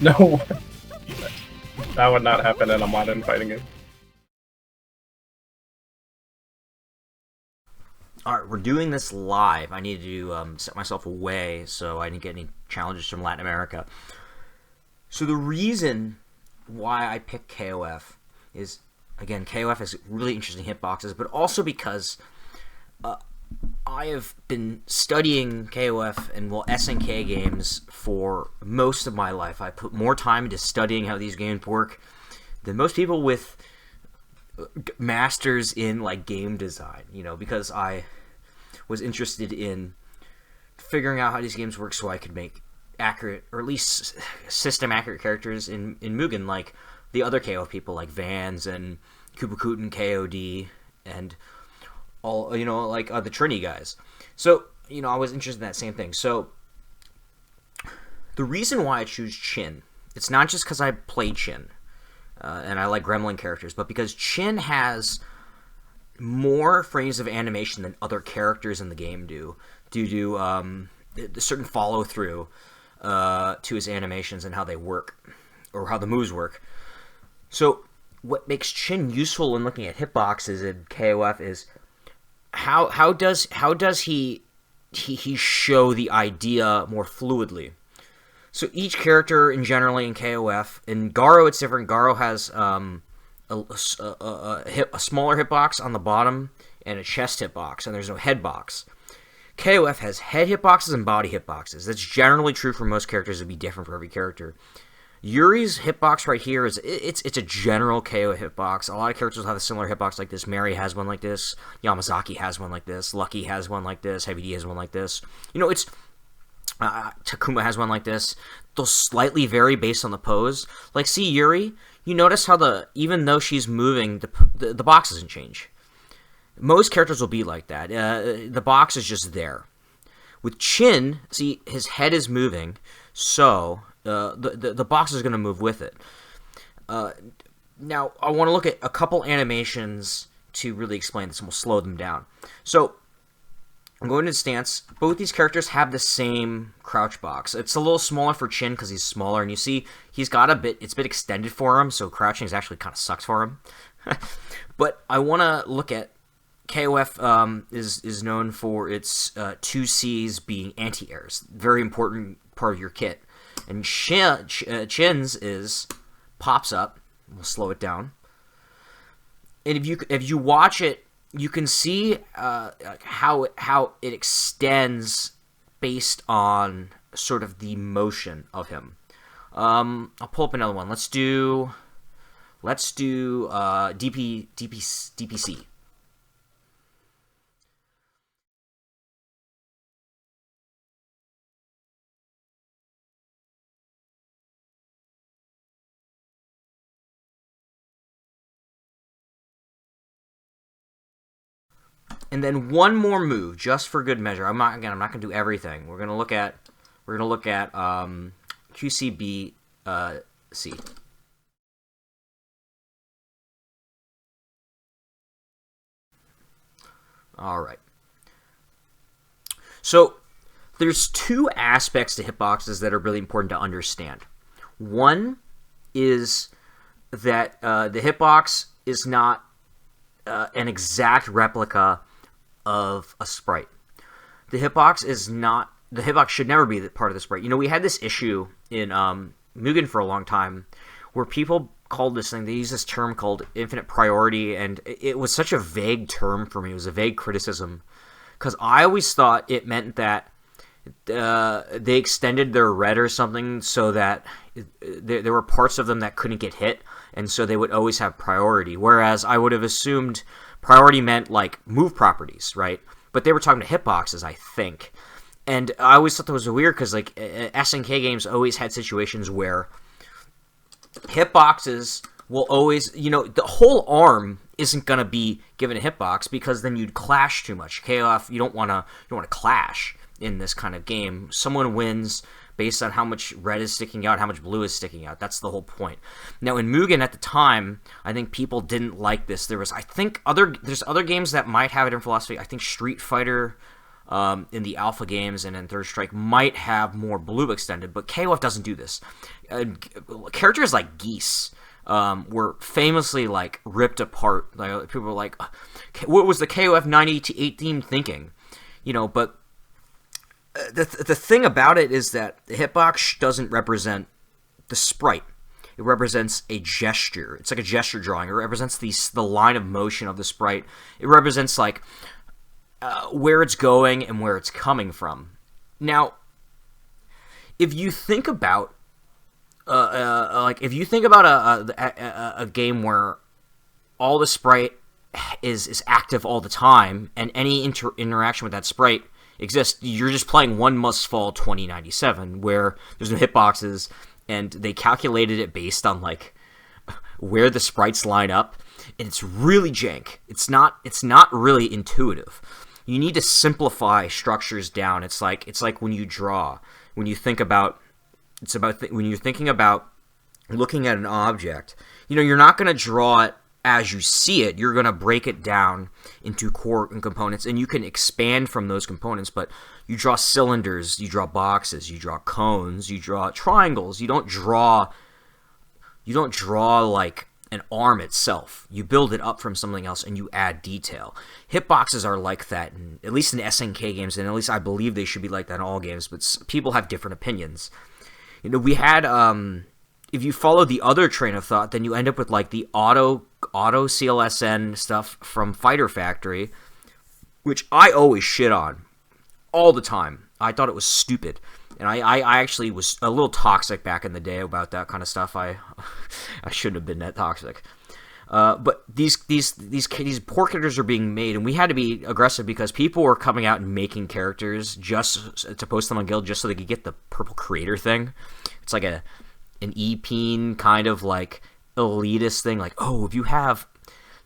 No, that would not happen in a modern fighting game. Alright, we're doing this live. I need to set myself away so I didn't get any challenges from Latin America. So the reason why I picked KOF is, again, KOF has really interesting hitboxes, but also because I have been studying KOF and SNK games for most of my life. I put more time into studying how these games work than most people with masters in like game design, because I was interested in figuring out how these games work so I could make accurate, or at least system accurate characters in Mugen, like the other KOF people like Vans and Kubakuten KOD and all, like the Trini guys. So, I was interested in that same thing. So the reason why I choose Chin, it's not just because I play Chin and I like gremlin characters, but because Chin has more frames of animation than other characters in the game do, due to a certain follow-through to his animations and how they work, or how the moves work. So what makes Chin useful in looking at hitboxes in KOF is how does he show the idea more fluidly. So each character in generally in KOF, in Garo it's different. Garo has a smaller hitbox on the bottom and a chest hitbox, and there's no head box. KOF has head hitboxes and body hitboxes. That's generally true for most characters. It'd be different for every character. Yuri's hitbox right here is it's a general KO hitbox. A lot of characters have a similar hitbox like this. Mary has one like this. Yamazaki has one like this. Lucky has one like this. Heavy D has one like this. It's Takuma has one like this. They'll slightly vary based on the pose. Like, see Yuri, you notice how even though she's moving, the box doesn't change. Most characters will be like that. The box is just there. With Chin, see, his head is moving, so the box is going to move with it. Now, I want to look at a couple animations to really explain this, and we'll slow them down. So, I'm going to the stance. Both these characters have the same crouch box. It's a little smaller for Chin because he's smaller, and you see he's got it's a bit extended for him, so crouching is actually kind of sucks for him. But I want to look at KOF is known for its 2Cs being anti-airs. Very important part of your kit. And Chin's pops up. We'll slow it down. And if you watch it, you can see how it extends based on sort of the motion of him. I'll pull up another one. Let's do DPC. And then one more move, just for good measure. I'm not going to do everything. We're gonna look at QCB C. All right. So there's two aspects to hitboxes that are really important to understand. One is that the hitbox is not an exact replica of a sprite. The hitbox should never be part of the sprite. We had this issue in Mugen for a long time where people called this thing, they used this term called infinite priority, and it was such a vague term for me. It was a vague criticism because I always thought it meant that they extended their red or something so that there were parts of them that couldn't get hit, and so they would always have priority, whereas I would have assumed priority meant like move properties, right? But they were talking to hitboxes, I think. And I always thought that was weird because like SNK games always had situations where hitboxes will always, the whole arm isn't going to be given a hitbox because then you'd clash too much. KOF, you don't want to clash in this kind of game. Someone wins based on how much red is sticking out, how much blue is sticking out. That's the whole point. Now in Mugen at the time, I think people didn't like this. There's other games that might have a different philosophy. I think Street Fighter in the alpha games and in Third Strike might have more blue extended, but KOF doesn't do this. Characters like Geese were famously like ripped apart. Like, people were like, "What was the KOF 98 theme thinking?" But the thing about it is that the hitbox doesn't represent the sprite. It represents a gesture. It's like a gesture drawing. It represents the line of motion of the sprite. It represents like where it's going and where it's coming from. Now, if you think about a game where all the sprite is active all the time and any interaction with that sprite exists, you're just playing one Must Fall 2097 where there's no hitboxes. And they calculated it based on like where the sprites line up, and it's really jank. It's not really intuitive. You need to simplify structures down. It's like when you draw, when you think about, when you're thinking about looking at an object. You're not going to draw it as you see it. You're going to break it down into core components, and you can expand from those components. But you draw cylinders, you draw boxes, you draw cones, you draw triangles. You don't draw like an arm itself. You build it up from something else, and you add detail. Hitboxes are like that, at least in SNK games, and at least I believe they should be like that in all games. But people have different opinions. We had if you follow the other train of thought, then you end up with like the auto CLSN stuff from Fighter Factory, which I always shit on all the time. I thought it was stupid, and I actually was a little toxic back in the day about that kind of stuff. I shouldn't have been that toxic. But these poor characters are being made, and we had to be aggressive because people were coming out and making characters just to post them on Guild just so they could get the purple creator thing. It's like an EP kind of like elitist thing, like, oh, if you have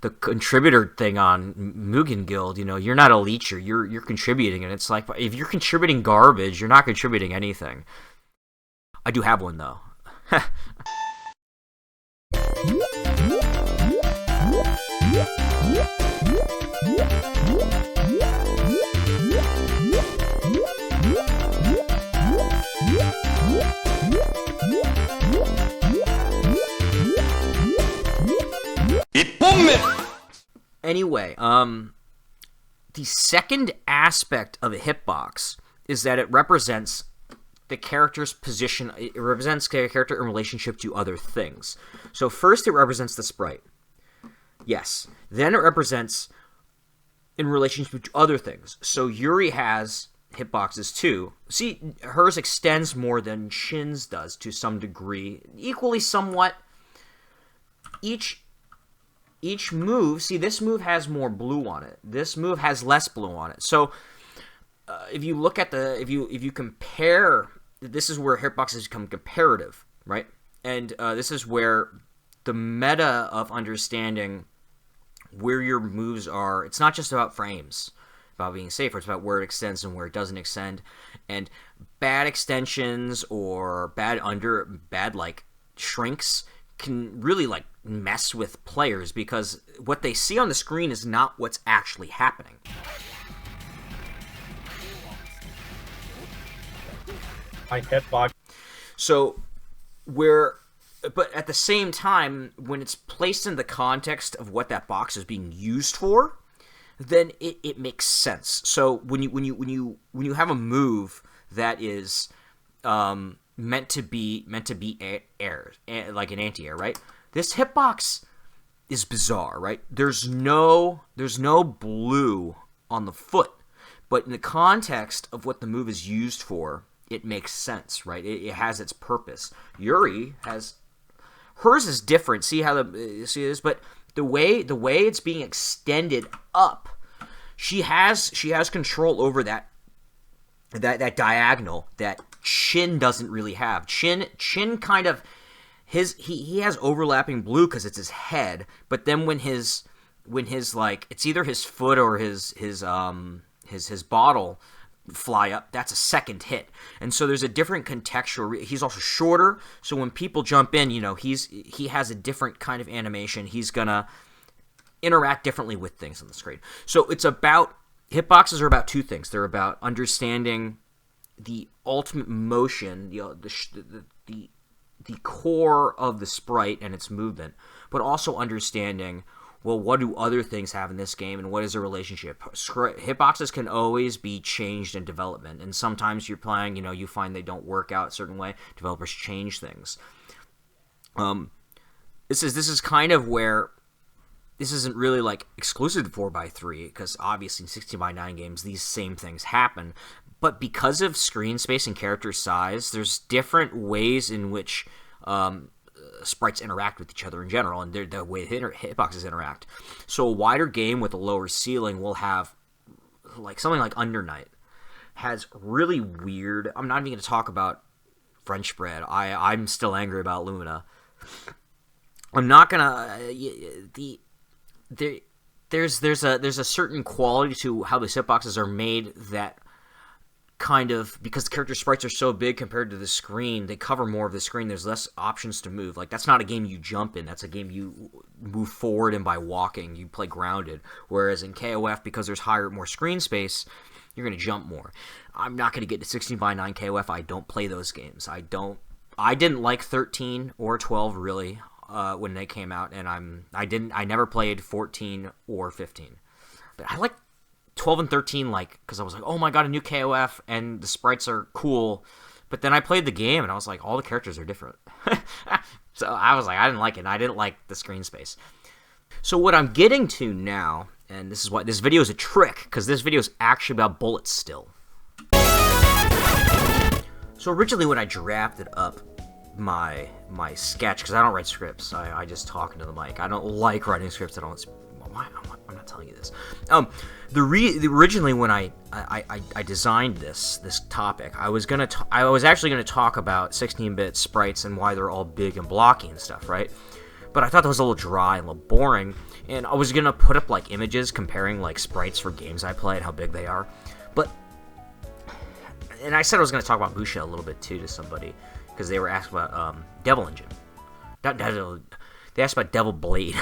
the contributor thing on Mugen Guild, you're not elite, you're contributing, and it's like, if you're contributing garbage, you're not contributing anything. I do have one though. Anyway, the second aspect of a hitbox is that it represents the character's position. It represents the character in relationship to other things. So first it represents the sprite. Yes. Then it represents in relationship to other things. So Yuri has hitboxes too. See, hers extends more than Shin's does to some degree. Equally somewhat. Each move, see, this move has more blue on it. This move has less blue on it. So if you look at if you compare, this is where hitboxes become comparative, right? And this is where the meta of understanding where your moves are. It's not just about frames, about being safer. It's about where it extends and where it doesn't extend. And bad extensions or bad like shrinks can really like mess with players because what they see on the screen is not what's actually happening. I hitbox. So but at the same time, when it's placed in the context of what that box is being used for, then it makes sense. So when you have a move that is meant to be air, like an anti-air, right? This hitbox is bizarre, right? There's no blue on the foot, but in the context of what the move is used for, it makes sense, right? It has its purpose. Yuri has hers is different. See this, but the way it's being extended up, she has control over that diagonal that Shin doesn't really have. Shin kind of he has overlapping blue because it's his head, but then when his like it's either his foot or his bottle fly up, that's a second hit. And so there's a different contextual. He's also shorter, so when people jump in, he has a different kind of animation. He's gonna interact differently with things on the screen. So it's about hitboxes are about two things. They're about understanding the ultimate motion, the core of the sprite and its movement, but also understanding, well, what do other things have in this game, and what is their relationship? Hitboxes can always be changed in development, and sometimes you're playing, you find they don't work out a certain way. Developers change things. This is kind of where this isn't really like exclusive to 4x3, because obviously in 16x9 games these same things happen. But because of screen space and character size, there's different ways in which sprites interact with each other in general, and the way hitboxes interact. So a wider game with a lower ceiling will have, like, something like Under Night has really weird... I'm not even going to talk about French bread. I'm still angry about Lumina. I'm not going to... There's a certain quality to how the hitboxes are made that kind of, because the character sprites are so big compared to the screen, they cover more of the screen, there's less options to move. Like, that's not a game you jump in, that's a game you move forward in by walking, you play grounded. Whereas in KOF, because there's more screen space, you're going to jump more. I'm not going to get to 16x9 KOF, I don't play those games. I didn't like 13 or 12 really when they came out, and I never played 14 or 15. But I like 12 and 13, like, because I was like, oh my god, a new KOF, and the sprites are cool. But then I played the game, and I was like, all the characters are different. So I was like, I didn't like it, and I didn't like the screen space. So what I'm getting to now, and this is why this video is a trick, because this video is actually about bullets still. So originally when I drafted up my sketch, because I don't write scripts, I just talk into the mic. I don't like writing scripts. I'm not telling you this. Originally when I designed this topic, I was actually gonna talk about 16-bit sprites and why they're all big and blocky and stuff, right? But I thought that was a little dry and a little boring, and I was gonna put up like images comparing like sprites for games I play and how big they are. And I said I was gonna talk about M.U.S.H.A a little bit too to somebody, because they were asked about Devil Engine. They asked about Devil Blade.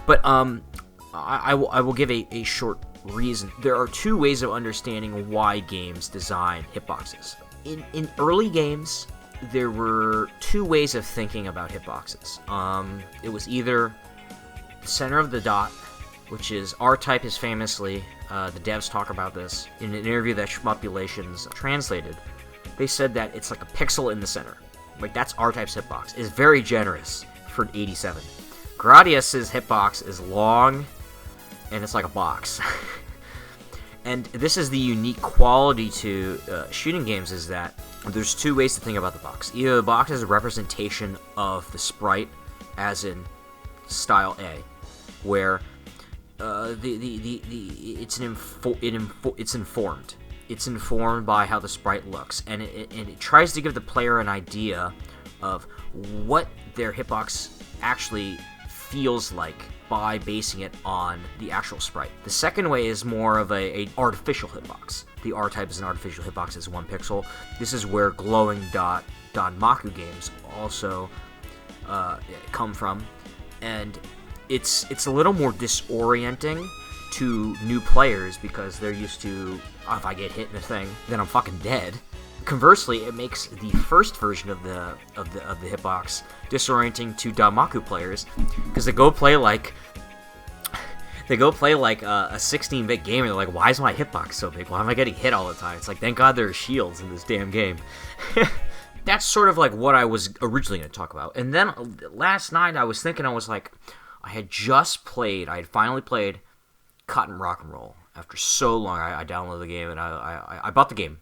But I will give a short reason. There are two ways of understanding why games design hitboxes. In early games, there were two ways of thinking about hitboxes. It was either the center of the dot, which is R-Type is famously, the devs talk about this, in an interview that Shmupulations translated. They said that it's like a pixel in the center. Like, that's R-Type's hitbox. It's very generous for 87. Gradius's hitbox is long, and it's like a box. And this is the unique quality to shooting games, is that there's two ways to think about the box. Either the box is a representation of the sprite, as in style A, where it's informed. It's informed by how the sprite looks, and it tries to give the player an idea of what their hitbox actually feels like by basing it on the actual sprite. The second way is more of a artificial hitbox. The R-Type is an artificial hitbox, it's 1 pixel. This is where glowing dot Danmaku games also come from, and it's a little more disorienting to new players, because they're used to, oh, if I get hit in a thing, then I'm fucking dead. Conversely, it makes the first version of the hitbox disorienting to Danmaku players, because they go play like a 16-bit game, and they're like, why is my hitbox so big? Why am I getting hit all the time? It's like, thank God there are shields in this damn game. That's sort of like what I was originally going to talk about. And then last night I was thinking, I had finally played Cotton Rock and Roll. After so long, I downloaded the game, and I bought the game.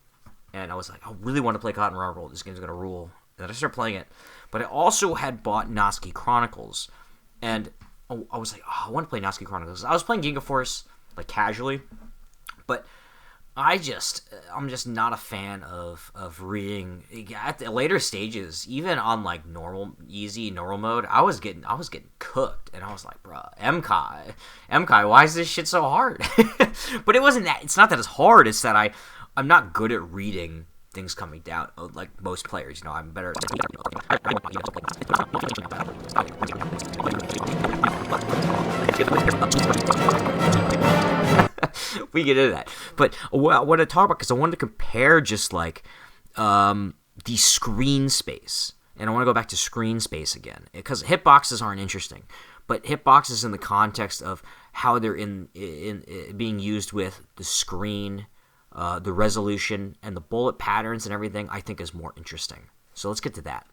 And I was like, I really want to play Cotton Rock and Roll. This game's going to rule. And then I started playing it. But I also had bought Natsuki Chronicles. And I was like, oh, I want to play Natsuki Chronicles. I was playing Ginga Force, like, casually. But I'm just not a fan of reading. At the later stages, even on, like, easy normal mode, I was getting cooked. And I was like, bruh, M.U.S.H.A, why is this shit so hard? But it wasn't that. It's not that it's hard. It's that I'm not good at reading things coming down, like most players. You know, I'm better at... we get into that. But what I want to talk about, because I wanted to compare just like the screen space. And I want to go back to screen space again, because hitboxes aren't interesting. But hitboxes in the context of how they're in being used with the screen, the resolution, and the bullet patterns and everything, I think is more interesting. So let's get to that.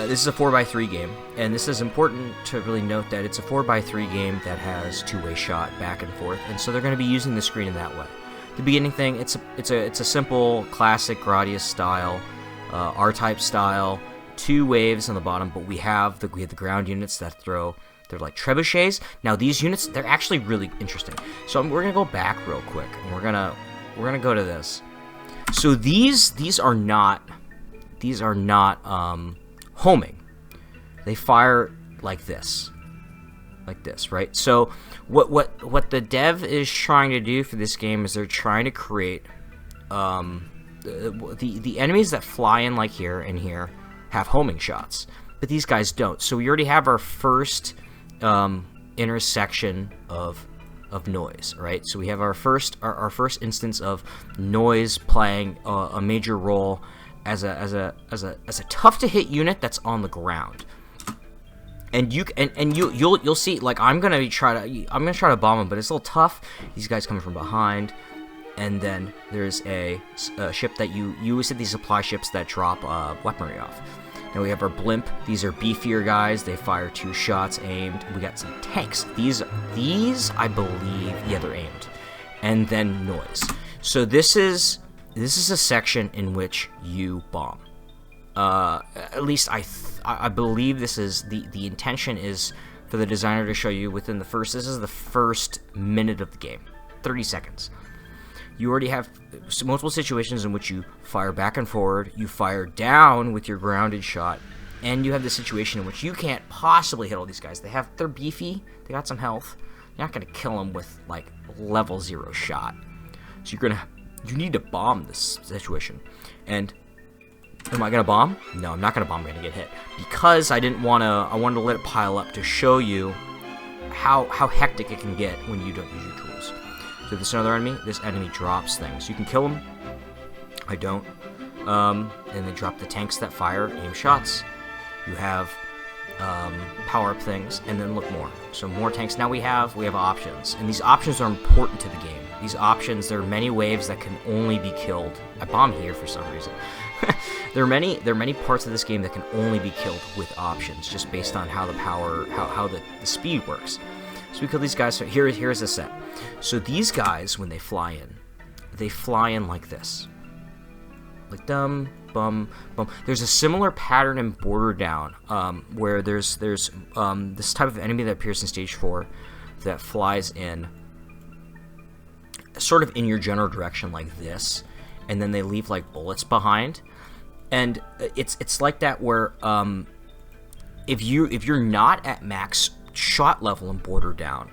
This is a 4x3 game, and this is important to really note that it's a 4x3 game that has two-way shot back and forth, and so they're going to be using the screen in that way. The beginning thing, it's a simple classic Gradius style, R-type style, 2 waves on the bottom, but we have the ground units that throw. They're like trebuchets. Now these units, they're actually really interesting. So we're gonna go back real quick, and we're gonna go to this. So these are not homing. They fire like this, right? So what the dev is trying to do for this game is they're trying to create the enemies that fly in like here and here have homing shots, but these guys don't. So we already have our first intersection of noise, right? So we have our first instance of noise playing a major role as a tough to hit unit that's on the ground. And you'll see, like, I'm gonna try to bomb them, but it's a little tough. These guys coming from behind, and then there's a ship that you hit these supply ships that drop weaponry off. Now we have our blimp. These are beefier guys. They fire 2 shots aimed. We got some tanks. These I believe, yeah, they're aimed. And then noise. So this is a section in which you bomb. At least I believe this is the intention is for the designer to show you within the first. This is the first minute of the game, 30 seconds. You already have multiple situations in which you fire back and forward, you fire down with your grounded shot, and you have the situation in which you can't possibly hit all these guys. They're beefy, they got some health. You're not gonna kill them with like level 0 shot. So you need to bomb this situation. And am I gonna bomb? No, I'm not gonna bomb. I'm gonna get hit because I wanted to let it pile up to show you how hectic it can get when you don't use your tools. So this is another enemy. This enemy drops things. You can kill him. I don't. And they drop the tanks that fire aim shots. You have power-up things, and then look more. So more tanks. Now we have options, and these options are important to the game. These options, there are many waves that can only be killed. I bombed here for some reason. There are many parts of this game that can only be killed with options, just based on how the power, how the speed works. So we kill these guys. So here's the set. So these guys, when they fly in like this, like dum bum bum. There's a similar pattern in Border Down, where there's this type of enemy that appears in stage 4 that flies in, sort of in your general direction like this, and then they leave like bullets behind. And it's like that where if you're not at max shot level in Border Down,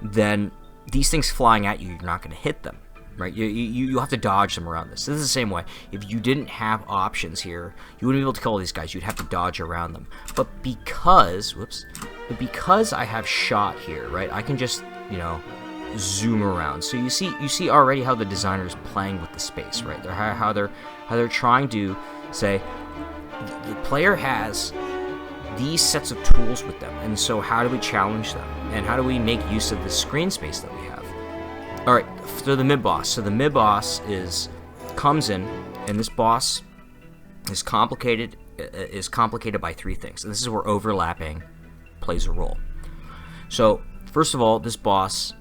then these things flying at you, you're not going to hit them, right? You have to dodge them around this. This is the same way. If you didn't have options here, you wouldn't be able to kill all these guys. You'd have to dodge around them. But because I have shot here, right, I can just, zoom around. So you see already how the designer is playing with the space, right? How they're trying to say the player has these sets of tools with them, and so how do we challenge them, and how do we make use of the screen space that we have? All right, so the mid-boss. So the mid-boss comes in, and this boss is complicated by 3 things, and this is where overlapping plays a role. So first of all, this boss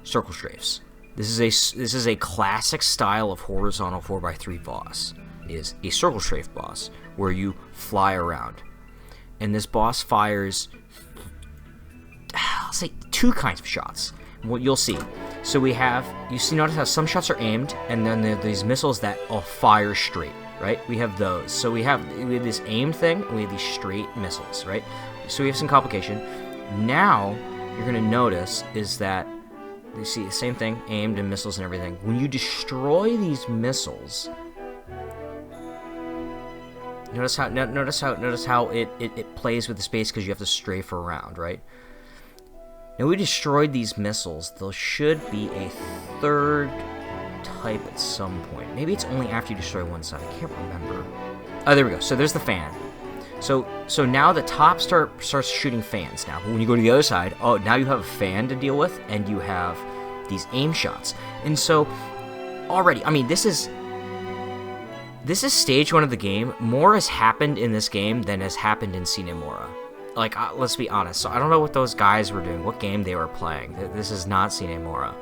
circle strafes. This is a classic style of horizontal 4x3 boss. Is a circle strafe boss where you fly around, and this boss fires, I'll say, 2 kinds of shots. What you'll see. So we have, notice how some shots are aimed, and then there are these missiles that all fire straight, right? We have those. So we have this aimed thing, and we have these straight missiles, right? So we have some complication. Now, you're going to notice is that you see the same thing, aimed and missiles and everything. When you destroy these missiles, notice how it plays with the space because you have to strafe around, right? Now we destroyed these missiles. There should be a third type at some point. Maybe it's only after you destroy one side. I can't remember. Oh, there we go. So there's the fan. So now the top starts shooting fans now. But when you go to the other side, oh, now you have a fan to deal with, and you have these aim shots. And so already, I mean, this is stage 1 of the game. More has happened in this game than has happened in M.U.S.H.A. Like, let's be honest. So I don't know what those guys were doing, what game they were playing. This is not M.U.S.H.A.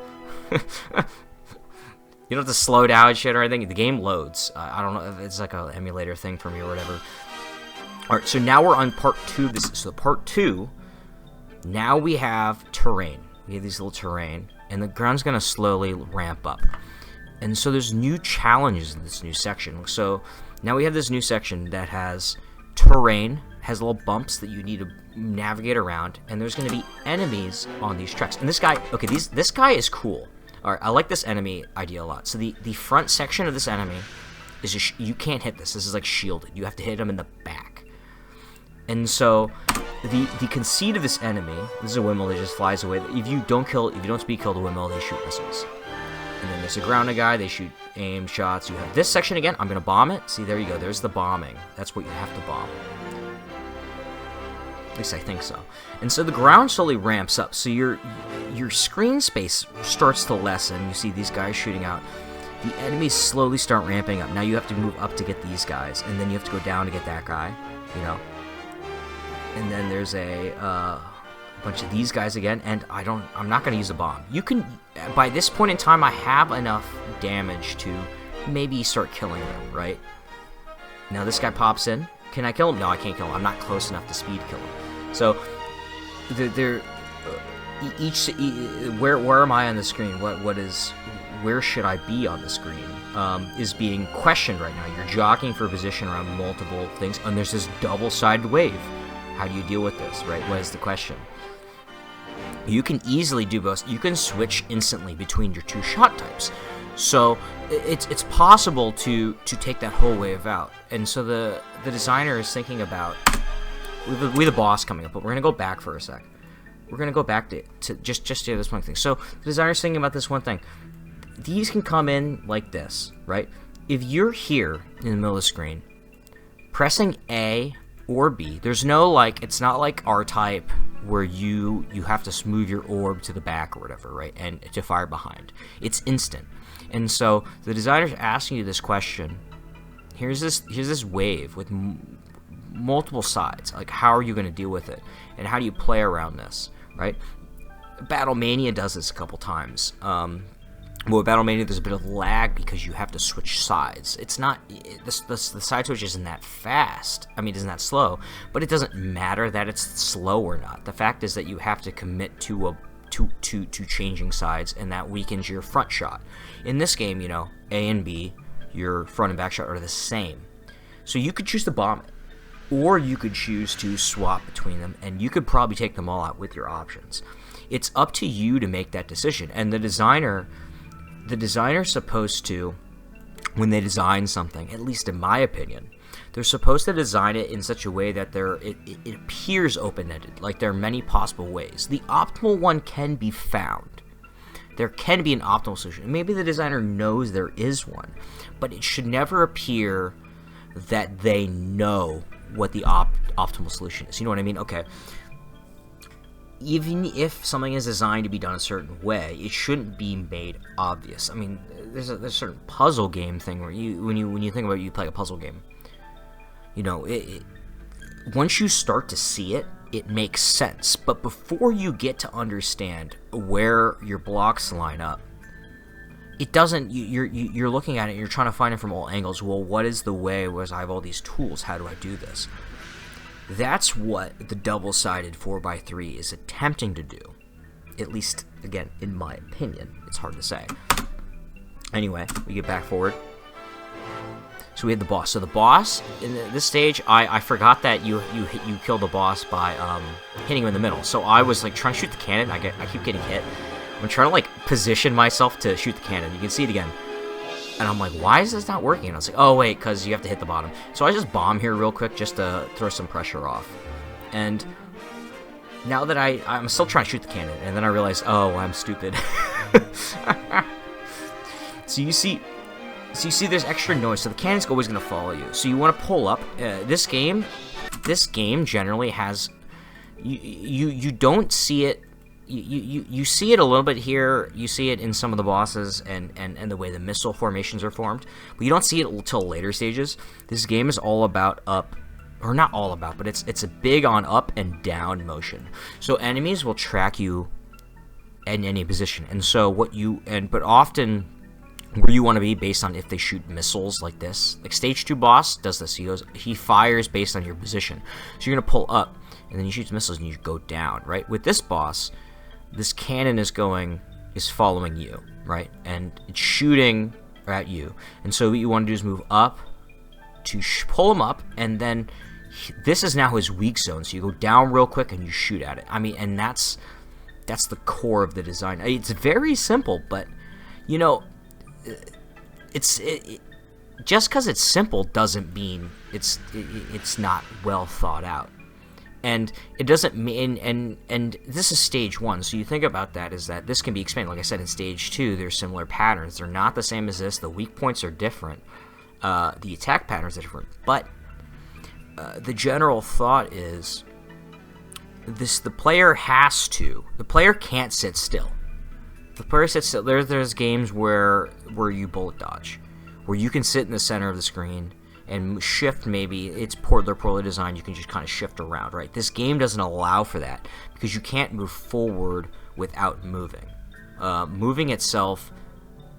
You don't have to slow down shit or anything. The game loads. I don't know if it's like an emulator thing for me or whatever. Alright, so now we're on part 2 of this. So part 2, now we have terrain. We have these little terrain, and the ground's going to slowly ramp up. And so there's new challenges in this new section. So now we have this new section that has terrain, has little bumps that you need to navigate around, and there's going to be enemies on these tracks. And this guy, okay, this guy is cool. Alright, I like this enemy idea a lot. So the front section of this enemy is just, you can't hit this. This is like shielded. You have to hit him in the back. And so the conceit of this enemy, this is a windmill that just flies away. If you don't speed kill the windmill, they shoot missiles. And then there's a grounded guy, they shoot aim shots. You have this section again, I'm gonna bomb it. See, there you go, there's the bombing. That's what you have to bomb. At least I think so. And so the ground slowly ramps up. So your screen space starts to lessen. You see these guys shooting out. The enemies slowly start ramping up. Now you have to move up to get these guys, and then you have to go down to get that guy, you know. And then there's a bunch of these guys again, and I'm not going to use a bomb. You can, by this point in time, I have enough damage to maybe start killing them, right? Now this guy pops in. Can I kill him? No, I can't kill him. I'm not close enough to speed kill him. So, where am I on the screen? Where should I be on the screen? Is being questioned right now. You're jockeying for position around multiple things, and there's this double-sided wave. How do you deal with this, right? What is the question? You can easily do both. You can switch instantly between your 2 shot types. So it's possible to take that whole wave out. And so the designer is thinking about, we have a boss coming up, but we're going to go back for a sec. We're going to go back to just to this one thing. So the designer's thinking about this one thing. These can come in like this, right? If you're here in the middle of the screen, pressing A or B, there's no, like, it's not like R-type where you have to move your orb to the back or whatever, right, and to fire behind. It's instant. And so the designer's asking you this question. Here's this wave with multiple sides. Like, how are you going to deal with it, and how do you play around this, right? Battlemania does this a couple times. Well, with Battlemania, there's a bit of lag because you have to switch sides. It's not the side switch isn't that fast. I mean, it isn't that slow, but it doesn't matter that it's slow or not. The fact is that you have to commit to changing sides, and that weakens your front shot. In this game, you know, A and B, your front and back shot are the same. So you could choose to bomb it, or you could choose to swap between them, and you could probably take them all out with your options. It's up to you to make that decision, and the designer's supposed to, when they design something, at least in my opinion, they're supposed to design it in such a way that it appears open-ended, like there are many possible ways. The optimal one can be found. There can be an optimal solution. Maybe the designer knows there is one, but it should never appear that they know what the optimal solution is. You know what I mean? Okay. Even if something is designed to be done a certain way, it shouldn't be made obvious. I mean, there's a certain puzzle game thing where when you think about it, you play a puzzle game. You know, once you start to see it, it makes sense. But before you get to understand where your blocks line up, it doesn't. You're looking at it and you're trying to find it from all angles. Well, what is the way? Whereas I have all these tools, how do I do this? That's what the double-sided 4x3 is attempting to do. At least, again, in my opinion. It's hard to say. Anyway, we get back forward. So we had the boss. So the boss, in this stage, I forgot that you kill the boss by hitting him in the middle. So I was like trying to shoot the cannon. I keep getting hit. I'm trying to like position myself to shoot the cannon. You can see it again. And I'm like, why is this not working? And I was like, oh wait, because you have to hit the bottom. So I just bomb here real quick just to throw some pressure off. And now that I'm still trying to shoot the cannon, and then I realized, oh, I'm stupid. So you see there's extra noise, so the cannon's always going to follow you. So you want to pull up. This game generally has, you don't see it. You see it a little bit here. You see it in some of the bosses and the way the missile formations are formed, but you don't see it until later stages. This game is all about up, or not all about, but it's a big on up and down motion. So enemies will track you in any position, and so but often where you want to be based on if they shoot missiles like this. Like stage 2 boss does this. He fires based on your position. So you're gonna pull up, and then he shoots missiles, and you go down. Right. With this boss, this cannon is following you, right, and it's shooting at you. And so what you want to do is move up to pull him up, and then this is now his weak zone. So you go down real quick and you shoot at it. I mean, and that's the core of the design. It's very simple, but you know, just because it's simple doesn't mean it's not well thought out. And it doesn't mean, and this is stage 1, so you think about that, is that this can be expanded. Like I said, in stage 2, there's similar patterns. They're not the same as this. The weak points are different. The attack patterns are different. But the general thought is the player can't sit still. The player sits still. There's games where you bullet dodge, where you can sit in the center of the screen and shift. Maybe they're poorly designed. You can just kind of shift around, right? This game doesn't allow for that because you can't move forward without moving. Moving itself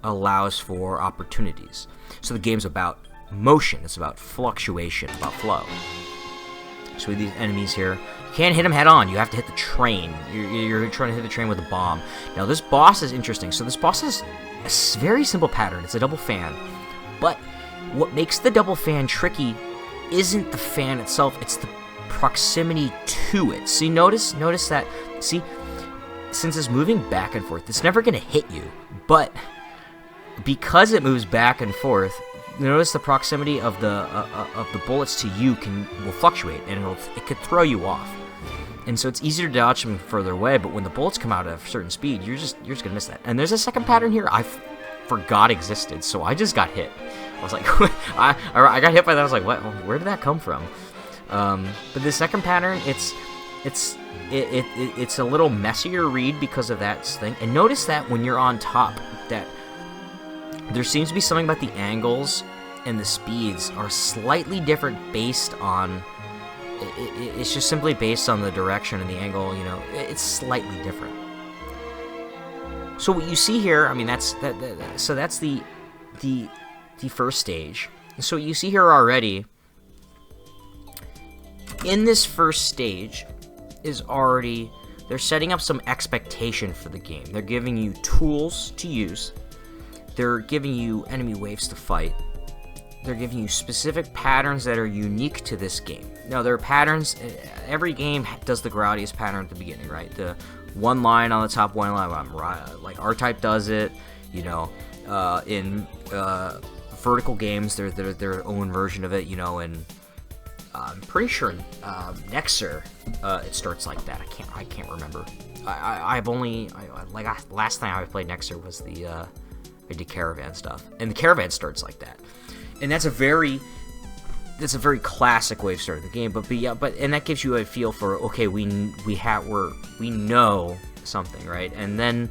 allows for opportunities. So the game's about motion. It's about fluctuation, about flow. So with these enemies here, you can't hit them head on. You have to hit the train. You're trying to hit the train with a bomb. Now this boss is interesting. So this boss is a very simple pattern. It's a double fan, but what makes the double fan tricky isn't the fan itself, it's the proximity to it. See, notice that, see, since it's moving back and forth, it's never going to hit you, but because it moves back and forth, notice the proximity of the bullets to you will fluctuate, and it could throw you off. And so it's easier to dodge them further away, but when the bullets come out at a certain speed, you're just going to miss that. And there's a second pattern here I forgot existed, so I just got hit. I was like, I got hit by that. I was like, what? Where did that come from? But the second pattern, it's a little messier read because of that thing. And notice that when you're on top, that there seems to be something about the angles and the speeds are slightly different based on. It's just simply based on the direction and the angle. You know, it's slightly different. So what you see here, I mean, that's the first stage. And so what you see here already, in this first stage, is already, they're setting up some expectation for the game. They're giving you tools to use. They're giving you enemy waves to fight. They're giving you specific patterns that are unique to this game. Now, there are patterns, every game does the Gradius pattern at the beginning, right? The one line on the top, one line on the bottom. Like R-Type does it, you know, in vertical games, their own version of it, you know, and I'm pretty sure in Nexer, it starts like that. I can't remember. Last time I played Nexer was I did Caravan stuff, and the Caravan starts like that, and that's a very classic way of starting the game. But that gives you a feel for, okay, we know something, right? And then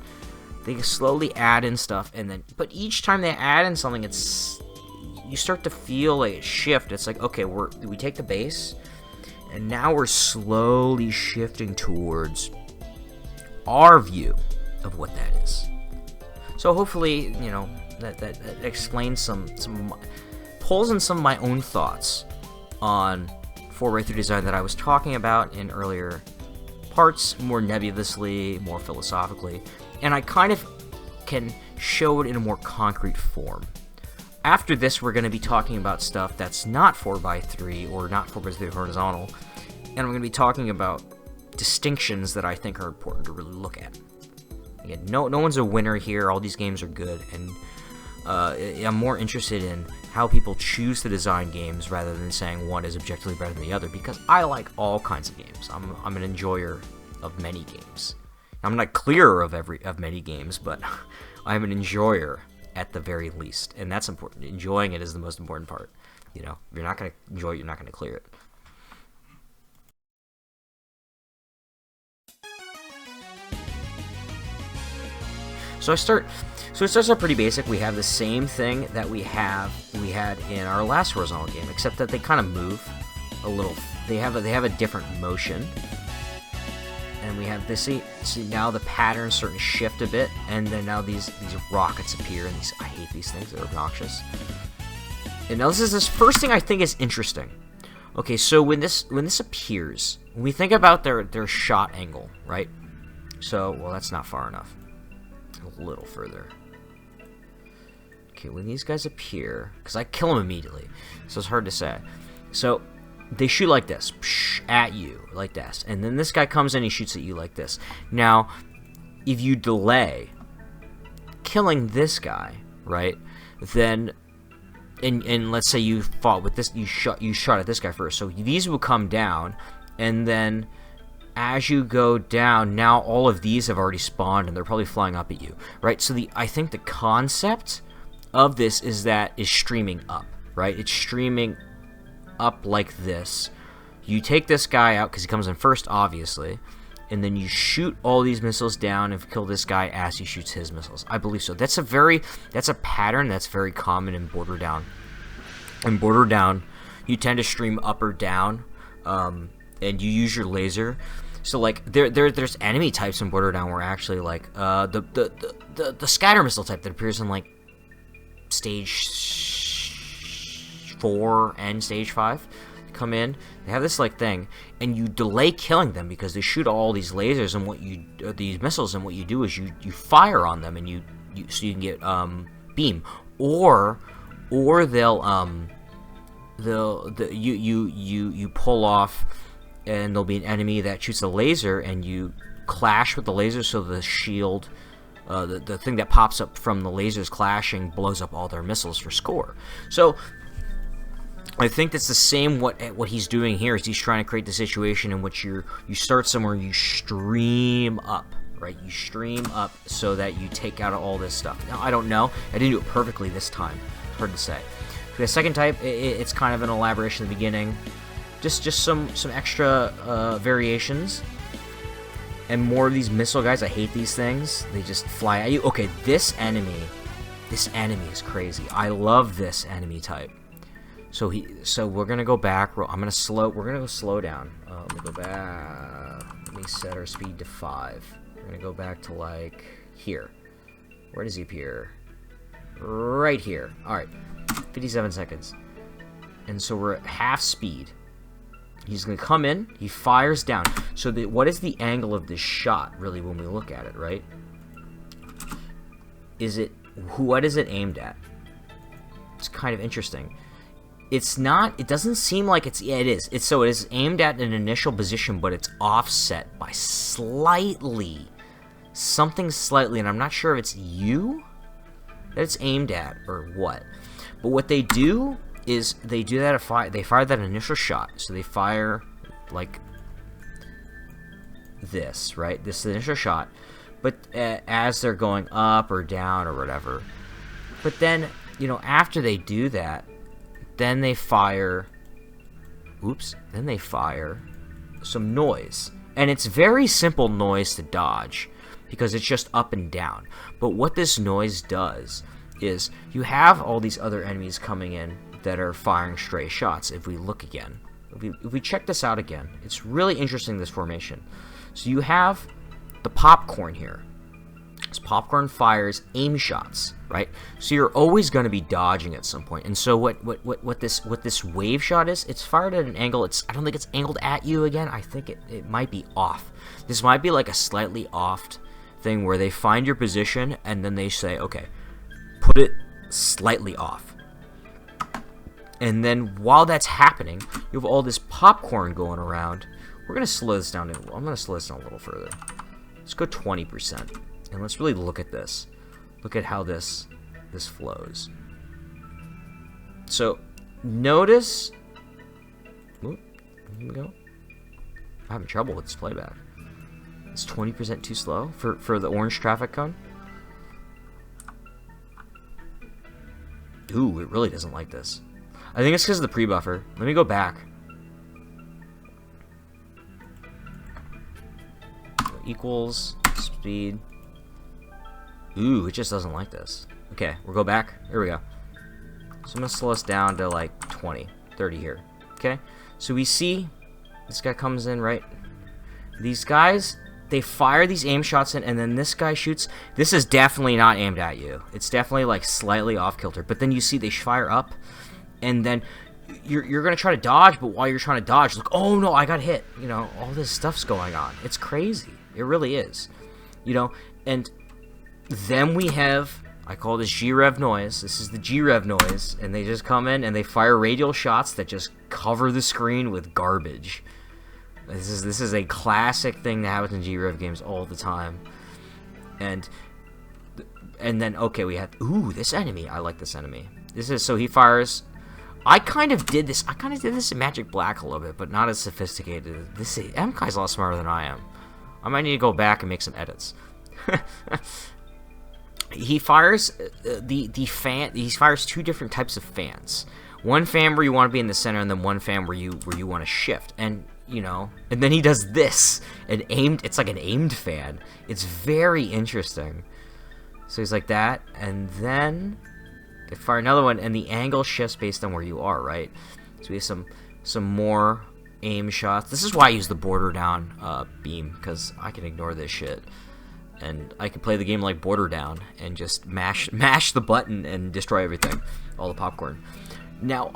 they slowly add in stuff, but each time they add in something, you start to feel a shift. It's like, okay, we take the base, And now we're slowly shifting towards our view of what that is. So hopefully, you know, that explains some pulls in some of my own thoughts on four-way through design that I was talking about in earlier parts, more nebulously, more philosophically, and I kind of can show it in a more concrete form. After this, we're going to be talking about stuff that's not 4x3 or not 4x3 horizontal, and I'm going to be talking about distinctions that I think are important to really look at. Again, no one's a winner here. All these games are good, and I'm more interested in how people choose to design games rather than saying one is objectively better than the other, because I like all kinds of games. I'm an enjoyer of many games. I'm not clearer of many games, but I'm an enjoyer at the very least, and that's important. Enjoying it is the most important part. You know, if you're not going to enjoy it, you're not going to clear it. So it starts out pretty basic. We have the same thing that we had in our last horizontal game, except that they kind of move a little. They have a different motion, and we have this. See now the patterns starting to shift a bit, and then now these rockets appear, and I hate these things. They're obnoxious. And now this is this first thing I think is interesting. Okay, so when this appears, when we think about their shot angle, right? So well, that's not far enough. A little further. Okay, when these guys appear, because I kill them immediately, so it's hard to say. So they shoot like this, at you, like this, and then this guy comes in, he shoots at you like this. Now, if you delay killing this guy, right, then, and let's say you fought with this, you shot at this guy first, so these will come down, and then as you go down, now all of these have already spawned, and they're probably flying up at you, right? So I think the concept of this is streaming up, right? It's streaming up like this. You take this guy out because he comes in first, obviously, and then you shoot all these missiles down and kill this guy as he shoots his missiles. I believe so. That's a pattern that's very common in Border Down. In Border Down, you tend to stream up or down, and you use your laser. So like there's enemy types in Border Down where actually like the scatter missile type that appears in like stage 4 and stage 5 come in. They have this like thing, and you delay killing them because they shoot all these lasers and these missiles, and what you do is you fire on them, and you so you can get beam, or you pull off. And there'll be an enemy that shoots a laser, and you clash with the laser, so the shield, the thing that pops up from the lasers clashing, blows up all their missiles for score. So I think that's the same. What he's doing here is he's trying to create the situation in which you start somewhere, you stream up, right? You stream up so that you take out all this stuff. Now I don't know. I didn't do it perfectly this time. It's hard to say. For the second type, it's kind of an elaboration at the beginning. Just some extra variations, and more of these missile guys. I hate these things. They just fly at you. Okay, this enemy is crazy. I love this enemy type. So we're gonna go back. We're gonna go slow down. Let me go back. Let me set our speed to 5. We're gonna go back to like here. Where does he appear? Right here. All right, 57 seconds. And so we're at half speed. He's going to come in, he fires down. So what is the angle of this shot, really, when we look at it, right? What is it aimed at? It's kind of interesting. It doesn't seem like it is. It is aimed at an initial position, but it's offset by something slightly, and I'm not sure if it's you that it's aimed at or what. But what they do is they fire that initial shot. So they fire like this, right? This initial shot, but as they're going up or down or whatever. But then, after they do that, then they fire some noise. And it's very simple noise to dodge because it's just up and down. But what this noise does is you have all these other enemies coming in that are firing stray shots. If we look again, if we check this out again, it's really interesting, this formation. So you have the popcorn here. This popcorn fires aim shots, right? So you're always going to be dodging at some point. And so what this wave shot is, it's fired at an angle. I don't think it's angled at you again. I think it might be off. This might be like a slightly off thing where they find your position and then they say, okay, put it slightly off. And then while that's happening, you have all this popcorn going around. We're going to slow this down. I'm going to slow this down a little further. Let's go 20%. And let's really look at this. Look at how this flows. So, notice... Oop, here we go. I'm having trouble with this playback. It's 20% too slow for the orange traffic cone. Ooh, it really doesn't like this. I think it's because of the pre-buffer. Let me go back. Equals speed. Ooh, it just doesn't like this. Okay, we'll go back. Here we go. So I'm going to slow us down to like 20, 30 here. Okay, so we see this guy comes in, right? These guys, they fire these aim shots in, and then this guy shoots. This is definitely not aimed at you. It's definitely like slightly off kilter. But then you see they fire up, and then you're going to try to dodge, but while you're trying to dodge, like, oh no, I got hit. You know, all this stuff's going on. It's crazy. It really is. You know, and then we have, I call this G-Rev noise. This is the G-Rev noise, and they just come in and they fire radial shots that just cover the screen with garbage. This is a classic thing that happens in G-Rev games all the time. And then, okay, we have, ooh, this enemy. I like this enemy. This is, so he fires. I kind of did this in Magic Black a little bit, but not as sophisticated. This M.U.S.H.A is a lot smarter than I am. I might need to go back and make some edits. He fires he fires two different types of fans. One fan where you want to be in the center, and then one fan where you want to shift. And you know, and then he does this, it's like an aimed fan. It's very interesting. So he's like that, and then they fire another one, and the angle shifts based on where you are, right? So we have some more aim shots. This is why I use the border down beam, because I can ignore this shit. And I can play the game like border down and just mash the button and destroy everything, all the popcorn. Now,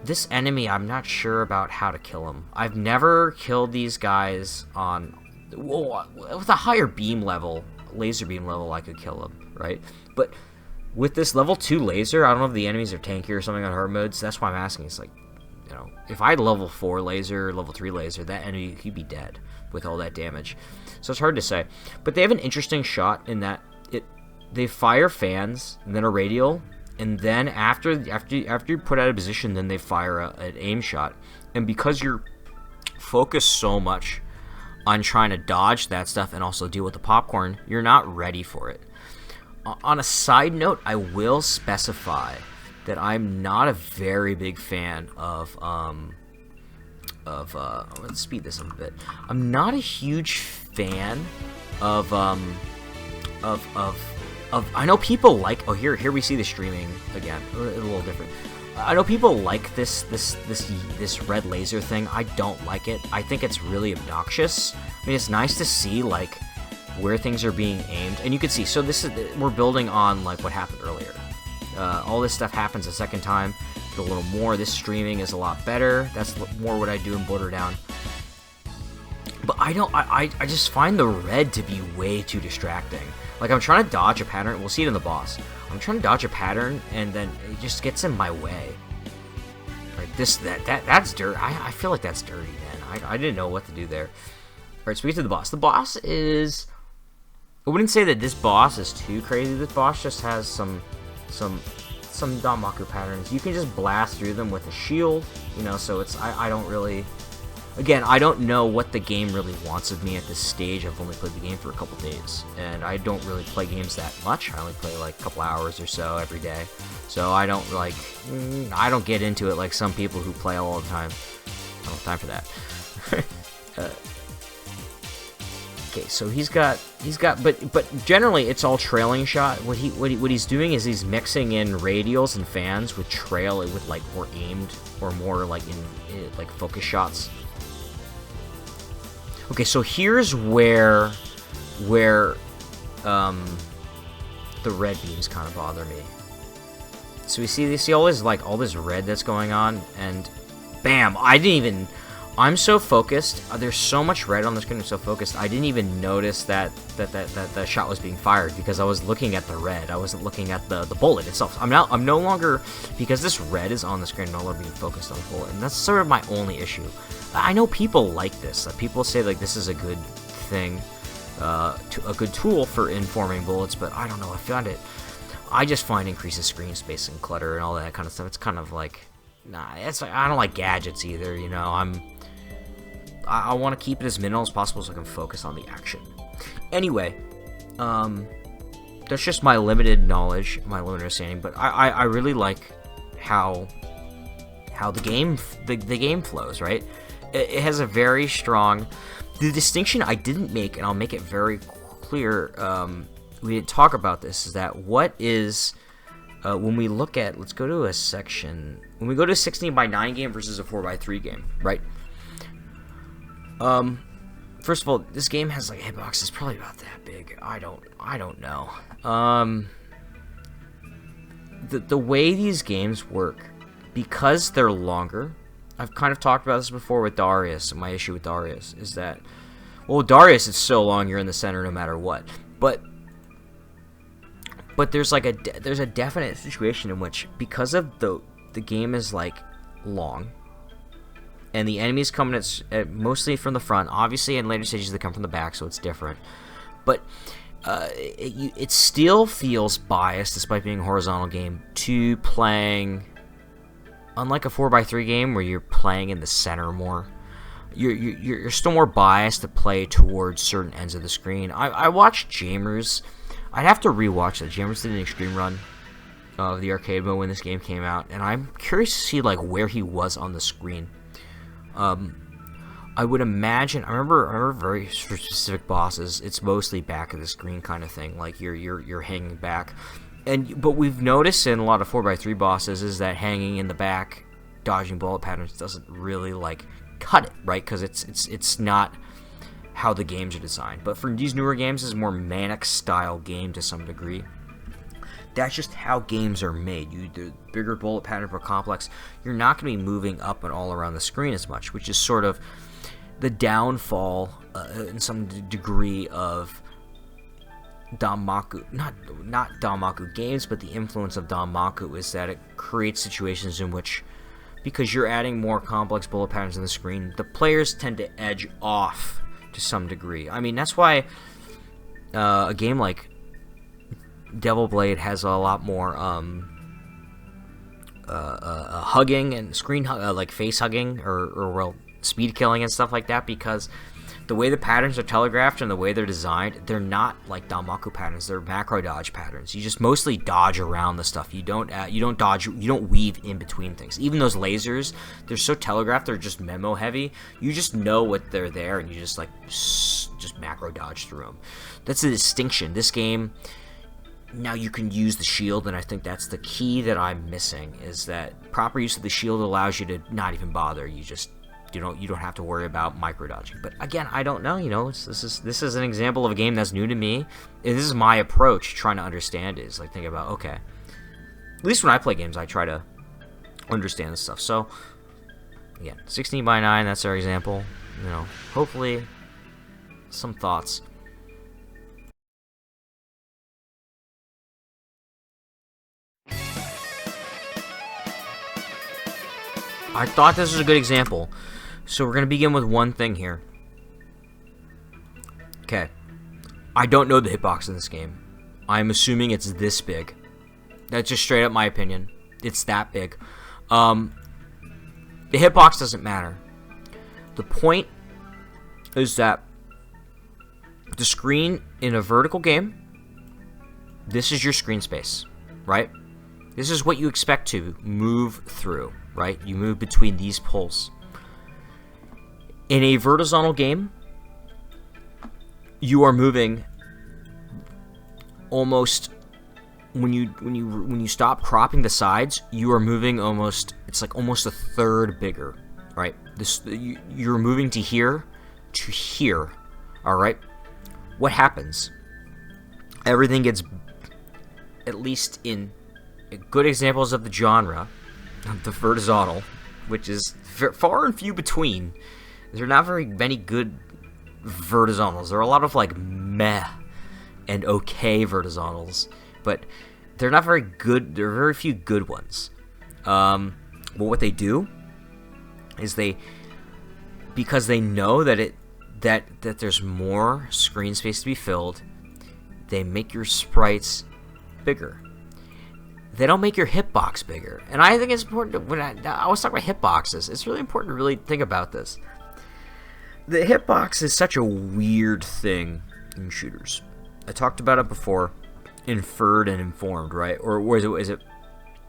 this enemy, I'm not sure about how to kill him. I've never killed these guys with a higher beam level, laser beam level, I could kill them, right? But with this level 2 laser, I don't know if the enemies are tanky or something on hard modes. That's why I'm asking. It's like, you know, if I had level 4 laser, level 3 laser, that enemy, he'd be dead with all that damage. So it's hard to say. But they have an interesting shot in that they fire fans and then a radial, and then after you put out of position, then they fire an aim shot. And because you're focused so much on trying to dodge that stuff and also deal with the popcorn, you're not ready for it. On a side note, I will specify that I'm not a very big fan of let's speed this up a bit. I'm not a huge fan of I know people like, oh, here we see the streaming again, a little different. I know people like this red laser thing. I don't like it. I think it's really obnoxious. I mean, it's nice to see like where things are being aimed, and you can see. So we're building on like what happened earlier. All this stuff happens a second time. A little more. This streaming is a lot better. That's more what I do in Border Down. But I just find the red to be way too distracting. Like, I'm trying to dodge a pattern. We'll see it in the boss. I'm trying to dodge a pattern, and then it just gets in my way. Like that's dirt. I feel like that's dirty, man. I didn't know what to do there. Alright, so we get to the boss. The boss is, I wouldn't say that this boss is too crazy. This boss just has some Danmaku patterns. You can just blast through them with a shield, you know, so it's, I don't really, again, I don't know what the game really wants of me at this stage. I've only played the game for a couple days, and I don't really play games that much. I only play like a couple hours or so every day, so I don't get into it like some people who play all the time. I don't have time for that. Okay, so he's got, but generally it's all trailing shot. What he's doing is he's mixing in radials and fans with with like more aimed or more like in like focus shots. Okay, so here's where the red beams kind of bother me. So you see all this red that's going on, and bam! I'm so focused. There's so much red on the screen. I'm so focused. I didn't even notice that the shot was being fired because I was looking at the red. I wasn't looking at the bullet itself. I'm no longer, because this red is on the screen, no longer being focused on the bullet, and that's sort of my only issue. I know people like this. People say like this is a good thing, a good tool for informing bullets, but I don't know. I just find increases screen space and clutter and all that kind of stuff. It's kind of like, nah. I don't like gadgets either. You know, I want to keep it as minimal as possible so I can focus on the action. Anyway, that's just my limited knowledge, my limited understanding. But I really like how the game flows. Right, it has a very strong. The distinction I didn't make, and I'll make it very clear. We didn't talk about this. Is that what is when we look at? Let's go to a section. When we go to a 16:9 game versus a 4:3 game, right? First of all, this game has like hitboxes probably about that big. I don't know. The way these games work, because they're longer. I've kind of talked about this before with Darius. My issue with Darius is that, well, Darius is so long you're in the center no matter what. But there's like there's a definite situation in which, because of the game is like long, and the enemies come at mostly from the front. Obviously, in later stages they come from the back, so it's different. But it still feels biased, despite being a horizontal game, to playing. Unlike a 4:3 game where you're playing in the center more, you're still more biased to play towards certain ends of the screen. I watched Jamers. I'd have to rewatch that. Jamers did an extreme run of the arcade mode when this game came out, and I'm curious to see like where he was on the screen. I would imagine. I remember very specific bosses. It's mostly back of the screen kind of thing. Like you're hanging back. But we've noticed in a lot of 4:3 bosses is that hanging in the back, dodging bullet patterns doesn't really like cut it, right? Because it's not how the games are designed. But for these newer games, it's a more manic style game to some degree. That's just how games are made. The bigger bullet pattern per complex, you're not going to be moving up and all around the screen as much, which is sort of the downfall in some degree of Danmaku, not Danmaku games, but the influence of Danmaku is that it creates situations in which, because you're adding more complex bullet patterns on the screen, the players tend to edge off to some degree. I mean, that's why a game like Devil Blade has a lot more hugging and screen like face hugging or speed killing and stuff like that, because the way the patterns are telegraphed and the way they're designed, they're not like Danmaku patterns. They're macro dodge patterns. You just mostly dodge around the stuff. You don't dodge. You don't weave in between things. Even those lasers, they're so telegraphed. They're just memo heavy. You just know what they're there, and you just like just macro dodge through them. That's the distinction. This game, now you can use the shield, and I think that's the key that I'm missing. Is that proper use of the shield allows you to not even bother. You don't have to worry about micro dodging. But again, I don't know. This is an example of a game that's new to me, and this is my approach trying to understand it. Is like think about, okay, at least when I play games, I try to understand this stuff. So again, 16:9. That's our example. Hopefully, some thoughts. I thought this was a good example. So we're going to begin with one thing here. Okay. I don't know the hitbox in this game. I'm assuming it's this big. That's just straight up my opinion. It's that big. The hitbox doesn't matter. The point is that the screen in a vertical game, this is your screen space, right? This is what you expect to move through, right? You move between these poles. In a vertizontal game, you are moving almost when you stop cropping the sides, you are moving almost, it's like almost a third bigger, right? You're moving to here to here. All right. What happens? Everything gets, at least in good examples of the genre, of the vertizontal, which is far and few between. There are not very many good vertizontals. There are a lot of like meh and okay vertizontals, but they're not very good. There are very few good ones. But what they do is because they know that that there's more screen space to be filled, they make your sprites bigger. They don't make your hitbox bigger. And I think it's important when I was talking about hitboxes, it's really important to really think about this. The hitbox is such a weird thing in shooters. I talked about it before, inferred and informed, right? Or is it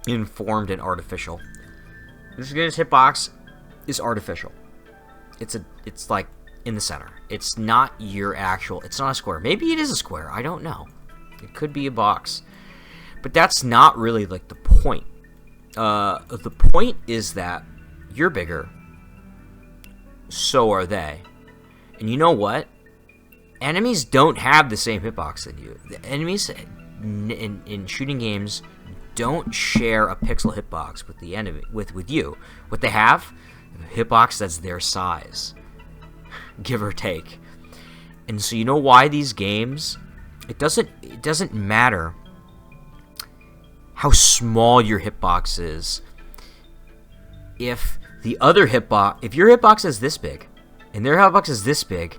informed and artificial? This hitbox is artificial. It's like in the center. It's not your actual, it's not a square. Maybe it is a square, I don't know. It could be a box. But that's not really like the point. The point is that you're bigger, so are they. And you know what? Enemies don't have the same hitbox that you. The enemies in shooting games don't share a pixel hitbox with the enemy with you. What they have, a hitbox that's their size, give or take. And so you know why these games, it doesn't matter how small your hitbox is. If your hitbox is this big, and their hitbox is this big,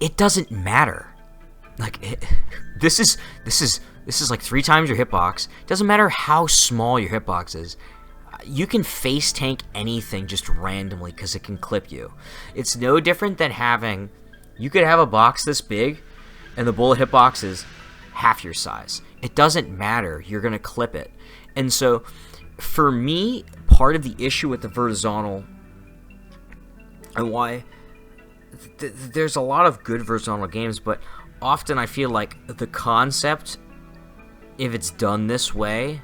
it doesn't matter. Like this is like 3 times your hitbox. It doesn't matter how small your hitbox is. You can face tank anything just randomly because it can clip you. It's no different than you could have a box this big, and the bullet hitbox is half your size. It doesn't matter. You're going to clip it. And so, for me, part of the issue with the vertizontal, and why there's a lot of good vertizontal games, but often I feel like the concept, if it's done this way,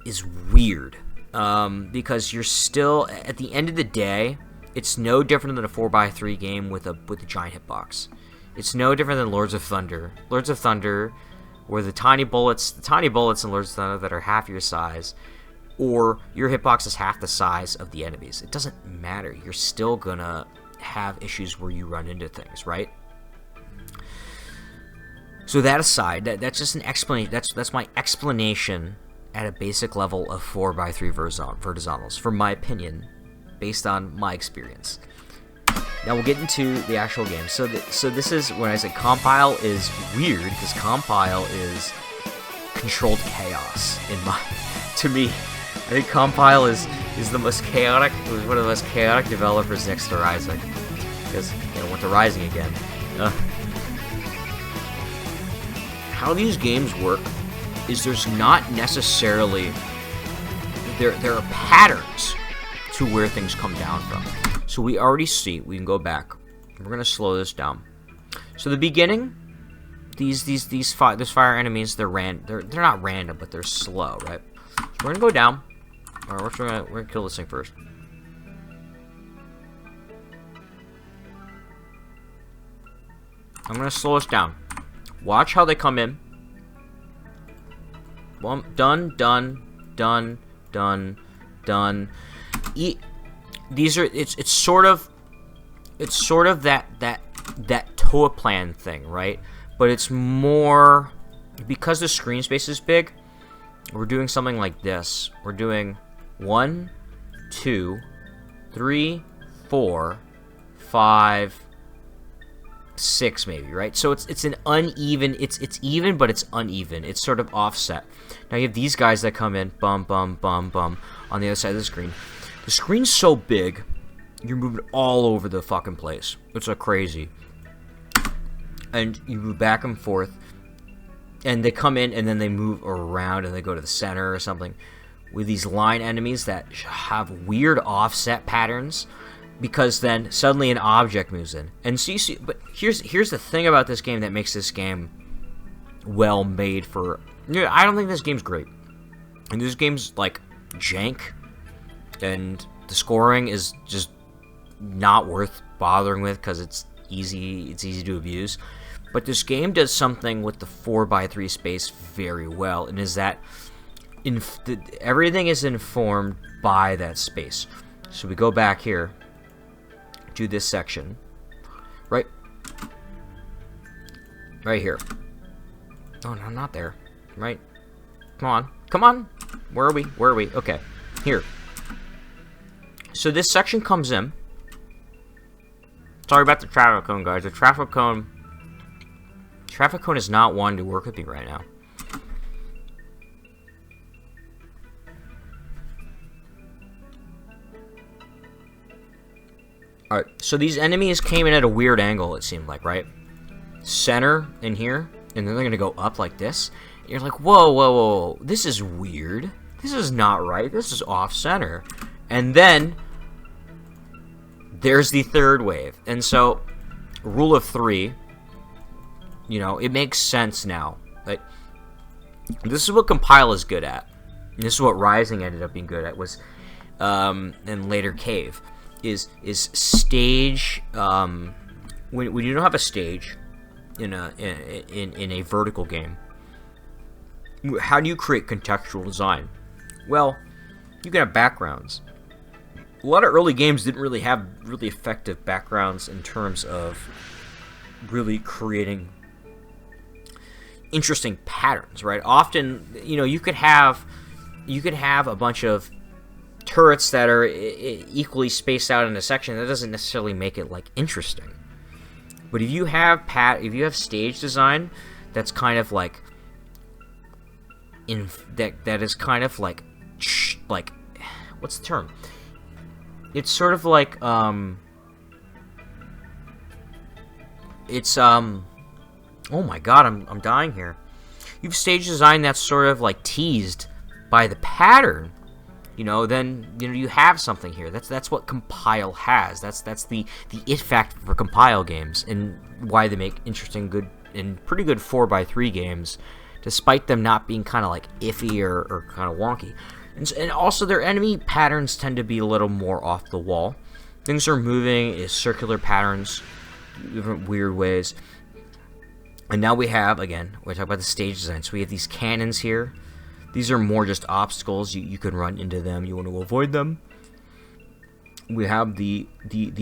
is weird. Because you're still, at the end of the day, it's no different than a 4x3 game with a giant hitbox. It's no different than Lords of Thunder. Lords of Thunder, where the tiny bullets in Lords of Thunder that are half your size, or your hitbox is half the size of the enemies. It doesn't matter. You're still gonna have issues where you run into things, right? So that aside, that's just an explanation. That's my explanation at a basic level of 4x3 vertizontals, from my opinion, based on my experience. Now we'll get into the actual game. So this is when I say compile is weird, because compile is controlled chaos to me. I think compile is the most chaotic. It was one of the most chaotic developers next to Rising, because went to Rising again. How these games work is there's not necessarily there are patterns to where things come down from. So we already see, we can go back. We're gonna slow this down. So the beginning, these fire enemies, they're not random, but they're slow, right? So we're gonna go down. All right, we're gonna kill this thing first. I'm gonna slow us down. Watch how they come in. Well, done. These are it's sort of that Toa plan thing, right? But it's more because the screen space is big. We're doing something like this. We're doing 1, 2, 3, 4, 5, 6 maybe, right? So it's an uneven, it's even, but it's uneven. It's sort of offset. Now you have these guys that come in, bum, bum, bum, bum, on the other side of the screen. The screen's so big, you're moving all over the fucking place. It's like crazy. And you move back and forth, and they come in, and then they move around, and they go to the center or something. With these line enemies that have weird offset patterns, because then suddenly an object moves in. And see, but here's the thing about this game that makes this game well made for. I don't think this game's great, and this game's like jank, and the scoring is just not worth bothering with because it's easy to abuse. But this game does something with the 4x3 space very well, and is that everything is informed by that space. So we go back here to this section, right here. Oh no, not there. Right? Come on. Where are we? Okay, here. So this section comes in. Sorry about the traffic cone, guys. The traffic cone is not wanting to work with me right now. Alright, so these enemies came in at a weird angle, it seemed like, right? Center in here, and then they're gonna go up like this. And you're like, whoa, this is weird. This is not right. This is off-center. And then there's the third wave. And so, rule of 3, it makes sense now. Like, this is what Compile is good at. And this is what Rising ended up being good at, was, and later Cave, is stage, when you don't have a stage in a vertical game, how do you create contextual design? Well, you can have backgrounds. A lot of early games didn't really have really effective backgrounds in terms of really creating interesting patterns, right? Often, you could have a bunch of turrets that are equally spaced out in a section. That doesn't necessarily make it like interesting. But if you have stage design that's kind of like that is kind of like what's the term? It's sort of like oh my god, I'm dying here. You've stage design that's sort of like teased by the pattern. Then you have something here. That's what Compile has. That's the it factor for Compile games, and why they make interesting, good, and pretty good 4x3 games, despite them not being kind of like iffy or kind of wonky. And also their enemy patterns tend to be a little more off the wall. Things are moving in circular patterns, different weird ways. And now we have, again, we're talking about the stage design. So we have these cannons here. These are more just obstacles. You can run into them. You want to avoid them. We have the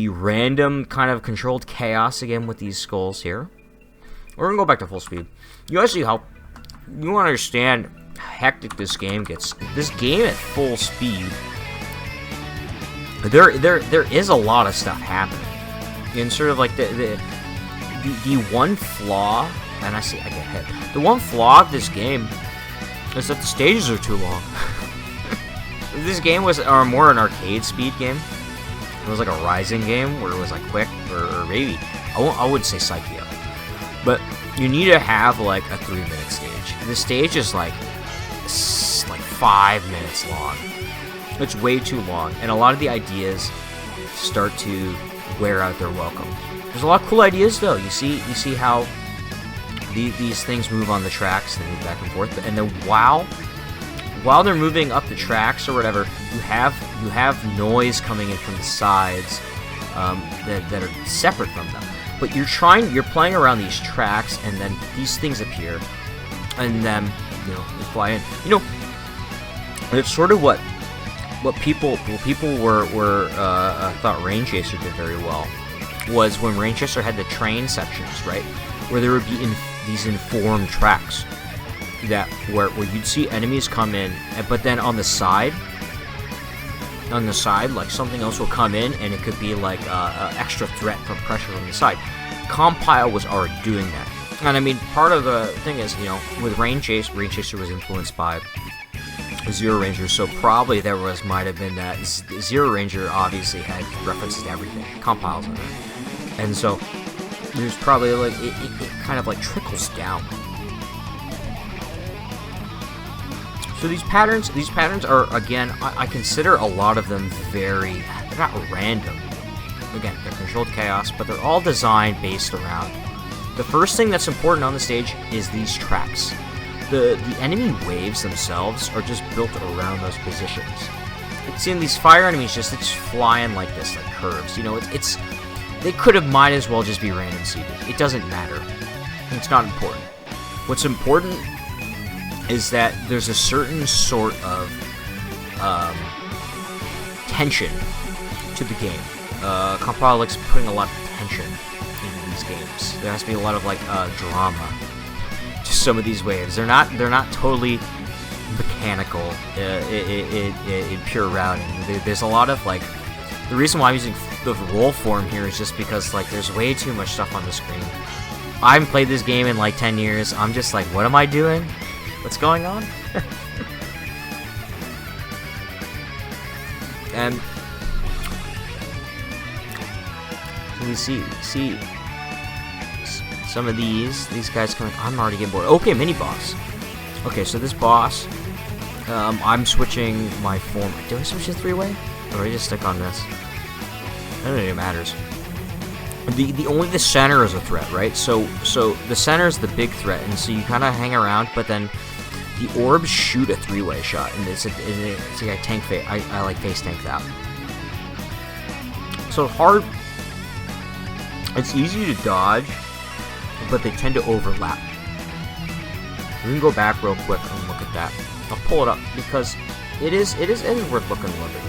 random kind of controlled chaos again with these skulls here. We're going to go back to full speed. You want to understand how hectic this game gets. This game at full speed, there is a lot of stuff happening. And sort of like the one flaw, and I get hit. The one flaw of this game is that the stages are too long. This game was more an arcade speed game. It was like a Rising game where it was like quick, or maybe I would say Psyche Up. But you need to have like a 3-minute stage. The stage is like 5 minutes long. It's way too long, and a lot of the ideas start to wear out their welcome. There's a lot of cool ideas though. You see how these things move on the tracks, and they move back and forth, and then while they're moving up the tracks or whatever, you have noise coming in from the sides that are separate from them. But you're playing around these tracks, and then these things appear, and then you fly in. It's sort of what people were thought Rain Chaser did very well, was when Rain Chaser had the train sections, right, where there would be these informed tracks where you'd see enemies come in, but then on the side, like something else will come in, and it could be like an extra threat from pressure from the side. Compile was already doing that, and I mean, part of the thing is, with Rain Chaser was influenced by Zero Ranger, so probably might have been that Zero Ranger obviously had references to everything, Compile's in there, and so there's probably like it kind of like trickles down. So these patterns are, again, I consider a lot of them they're not random, again, they're controlled chaos, but they're all designed based around. The first thing that's important on the stage is these tracks. The enemy waves themselves are just built around those positions. It's in these fire enemies it's flying like this, like curves. You know, it's they could have might as well just be random seeded. It doesn't matter. It's not important. What's important is that there's a certain sort of tension to the game. Compile likes putting a lot of tension into these games. There has to be a lot of like drama to some of these waves. They're not totally mechanical in pure routing. There's a lot of like, the reason why I'm using the roll form here is just because like there's way too much stuff on the screen. I haven't played this game in like 10 years. I'm just like, what am I doing? What's going on? And we see some of these guys coming. I'm already getting bored. Okay, mini boss. Okay, so this boss, I'm switching my form. Do I switch to 3-way? Or do I just stick on this? I don't think it matters. Only the center is a threat, right? So the center is the big threat, and so you kind of hang around, but then the orbs shoot a 3-way shot, and it's like I tank face. I like face tank that. So hard. It's easy to dodge, but they tend to overlap. We can go back real quick and look at that. I'll pull it up because it is worth looking a little bit.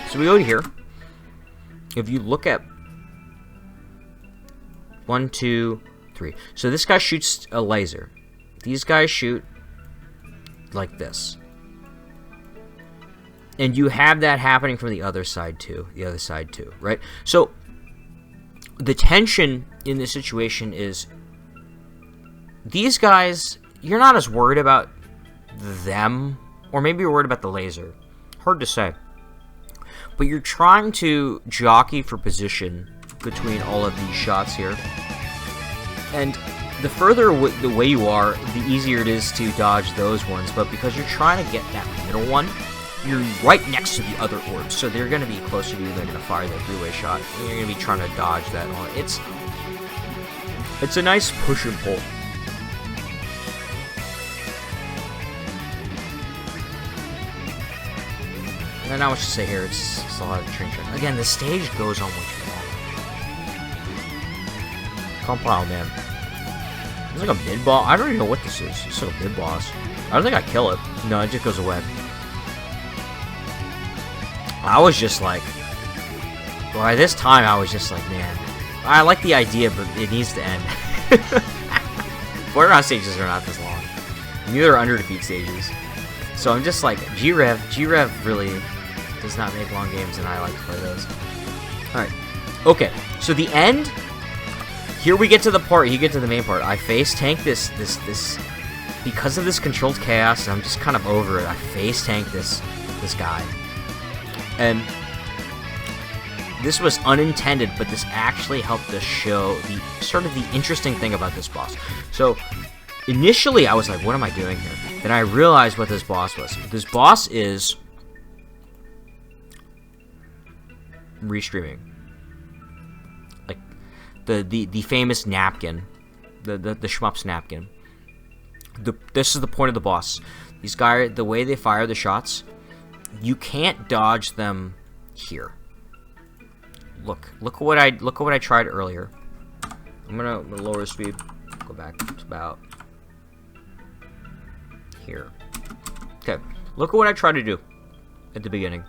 So we go to here. If you look at 1, 2, 3. So this guy shoots a laser. These guys shoot like this. And you have that happening from the other side too. Right? So the tension in this situation is these guys, you're not as worried about them, or maybe you're worried about the laser. Hard to say. But you're trying to jockey for position between all of these shots here. And the further away you are, the easier it is to dodge those ones. But because you're trying to get that middle one, you're right next to the other orbs. So they're going to be closer to you. They're going to fire that 3-way shot. And you're going to be trying to dodge that one. It's a nice push and pull. And not much to say here. It's a lot of train. Again, the stage goes on way too long. Compile, man. It's like a mid boss. I don't even know what this is. It's like a mid boss. I don't think I kill it. No, it just goes away. I was just like, by this time, I was just like, man, I like the idea, but it needs to end. Borderline stages are not this long. Neither are under defeat stages. So I'm just like, G-Rev really does not make long games, and I like to play those. Alright. Okay, so the end, here we get to the part, you get to the main part. I face tank this, because of this controlled chaos, I'm just kind of over it. I face tank this guy. And this was unintended, but this actually helped us show the sort of the interesting thing about this boss. So initially I was like, what am I doing here? Then I realized what this boss was. This boss is restreaming. Like the famous napkin. The shmups napkin. This is the point of the boss. These guys, the way they fire the shots, you can't dodge them here. Look what I tried earlier. I'm gonna lower the speed. Go back to about here. Okay, look at what I tried to do at the beginning.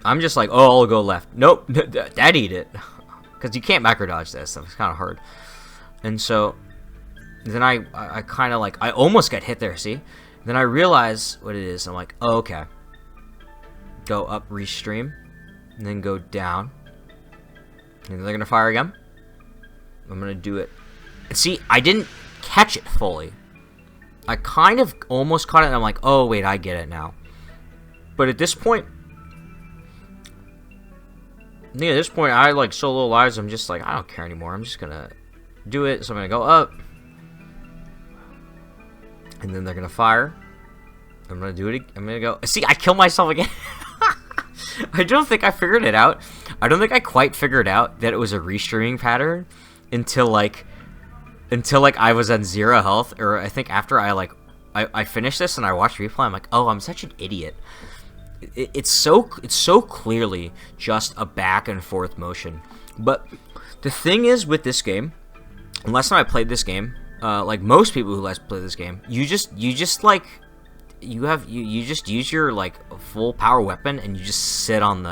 I'm just like, oh, I'll go left. Nope, that eat it, because you can't macro dodge that stuff. It's kind of hard. And so then I kind of like, I almost got hit there. See? Then I realize what it is. I'm like, oh, okay. Go up, restream, and then go down. And they're gonna fire again. I'm gonna do it. And see, I didn't catch it fully. I kind of almost caught it, and I'm like, oh wait, I get it now. But at this point, I like so low lives. I'm just like, I don't care anymore. I'm just gonna do it. So I'm gonna go up, and then they're gonna fire. I'm gonna do it. I'm gonna go. See, I kill myself again. I don't think I figured it out. I don't think I quite figured out that it was a restreaming pattern until I was on 0 health, or I think after I finished this and I watched replay. I'm like, oh, I'm such an idiot. It's so clearly just a back and forth motion. But the thing is with this game, and last time I played this game, like most people who last play this game, you just use your like full power weapon and you just sit on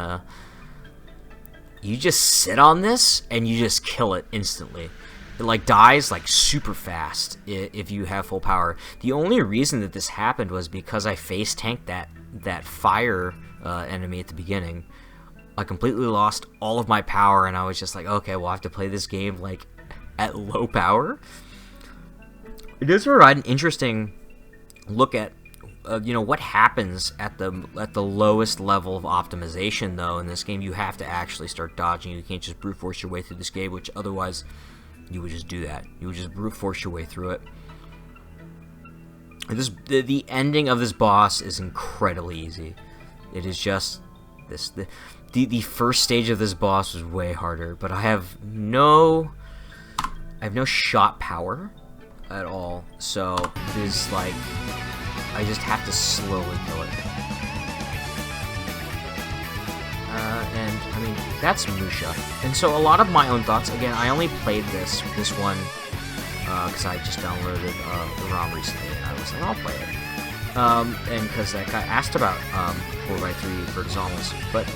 this and you just kill it instantly. It like dies like super fast if you have full power. The only reason that this happened was because I face tanked that fire enemy at the beginning. I completely lost all of my power, and I was just like, okay, well, I have to play this game like at low power. It does provide an interesting look at what happens at the lowest level of optimization, though. In this game, you have to actually start dodging. You can't just brute force your way through this game, which otherwise you would just do that. You would just brute force your way through it. The ending of this boss is incredibly easy. It is just the first stage of this boss was way harder, but I have no shot power at all, so it is like I just have to slowly kill it. And I mean, that's M.U.S.H.A. And so a lot of my own thoughts, again, I only played this one because I just downloaded the ROM recently, and I was like, I'll play it. And because that guy asked about 4x3 Vertizontal, but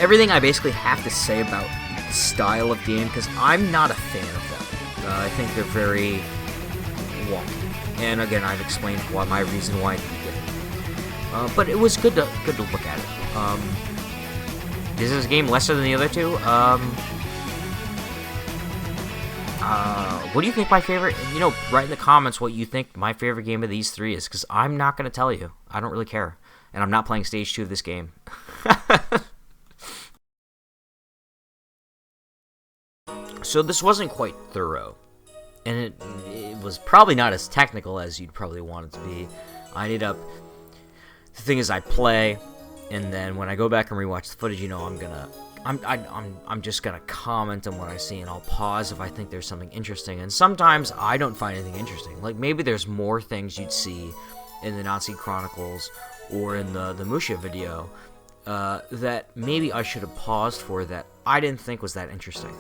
everything I basically have to say about the style of game, because I'm not a fan of them. I think they're very wonky. And again, I've explained my reason why I didn't get it. But it was good to look at it. Is this game lesser than the other two? What do you think my favorite? Write in the comments what you think my favorite game of these three is, because I'm not going to tell you. I don't really care. And I'm not playing Stage 2 of this game. So this wasn't quite thorough. And it was probably not as technical as you'd probably want it to be. The thing is, I play, and then when I go back and rewatch the footage, I'm just gonna comment on what I see, and I'll pause if I think there's something interesting. And sometimes I don't find anything interesting. Like maybe there's more things you'd see in the Natsuki Chronicles or in the M.U.S.H.A video that maybe I should have paused for that I didn't think was that interesting.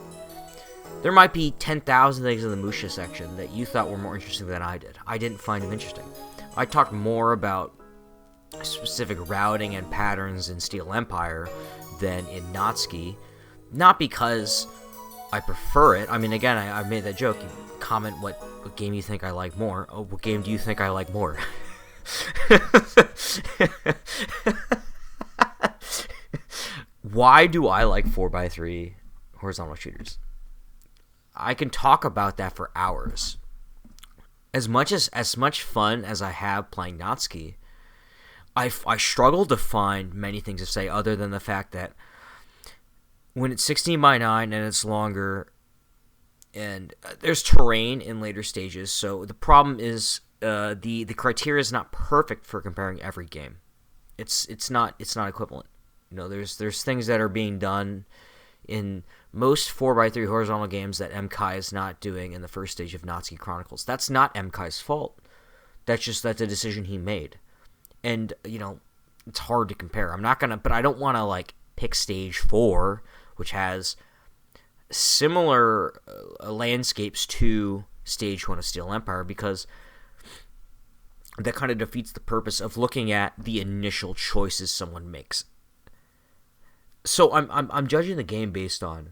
There might be 10,000 things in the M.U.S.H.A section that you thought were more interesting than I did. I didn't find them interesting. I talked more about specific routing and patterns in Steel Empire than in Natsuki. Not because I prefer it. I mean, again, I made that joke. You comment what game you think I like more. Oh, what game do you think I like more? Why do I like 4x3 horizontal shooters? I can talk about that for hours. As much fun as I have playing Natsuki, I struggle to find many things to say other than the fact that when it's 16:9 and it's longer, and there's terrain in later stages, so the problem is the criteria is not perfect for comparing every game. It's not equivalent. There's things that are being done in most 4x3 horizontal games that M.U.S.H.A is not doing in the first stage of Natsuki Chronicles. That's not M.U.S.H.A's fault. That's a decision he made. And, it's hard to compare. But I don't want to, pick Stage 4, which has similar landscapes to Stage 1 of Steel Empire, because that kind of defeats the purpose of looking at the initial choices someone makes. So I'm judging the game based on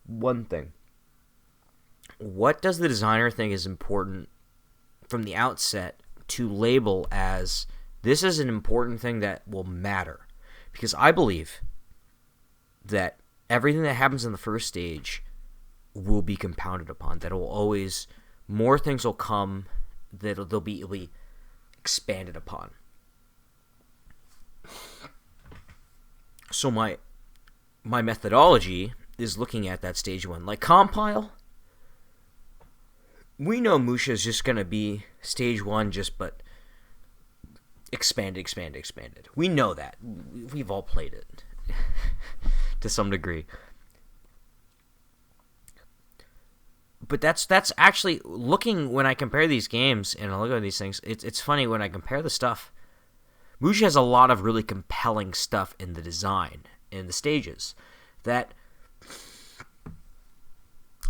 one thing. What does the designer think is important from the outset to label as this is an important thing that will matter? Because I believe that everything that happens in the first stage will be compounded upon. That it will always, more things will come that it'll be expanded upon. So my methodology is looking at that stage 1. Like Compile, we know M.U.S.H.A is just going to be stage 1, but expanded. We know that. We've all played it to some degree. But that's actually, looking, when I compare these games and I look at these things, it's funny when I compare the stuff. M.U.S.H.A has a lot of really compelling stuff in the design, in the stages, that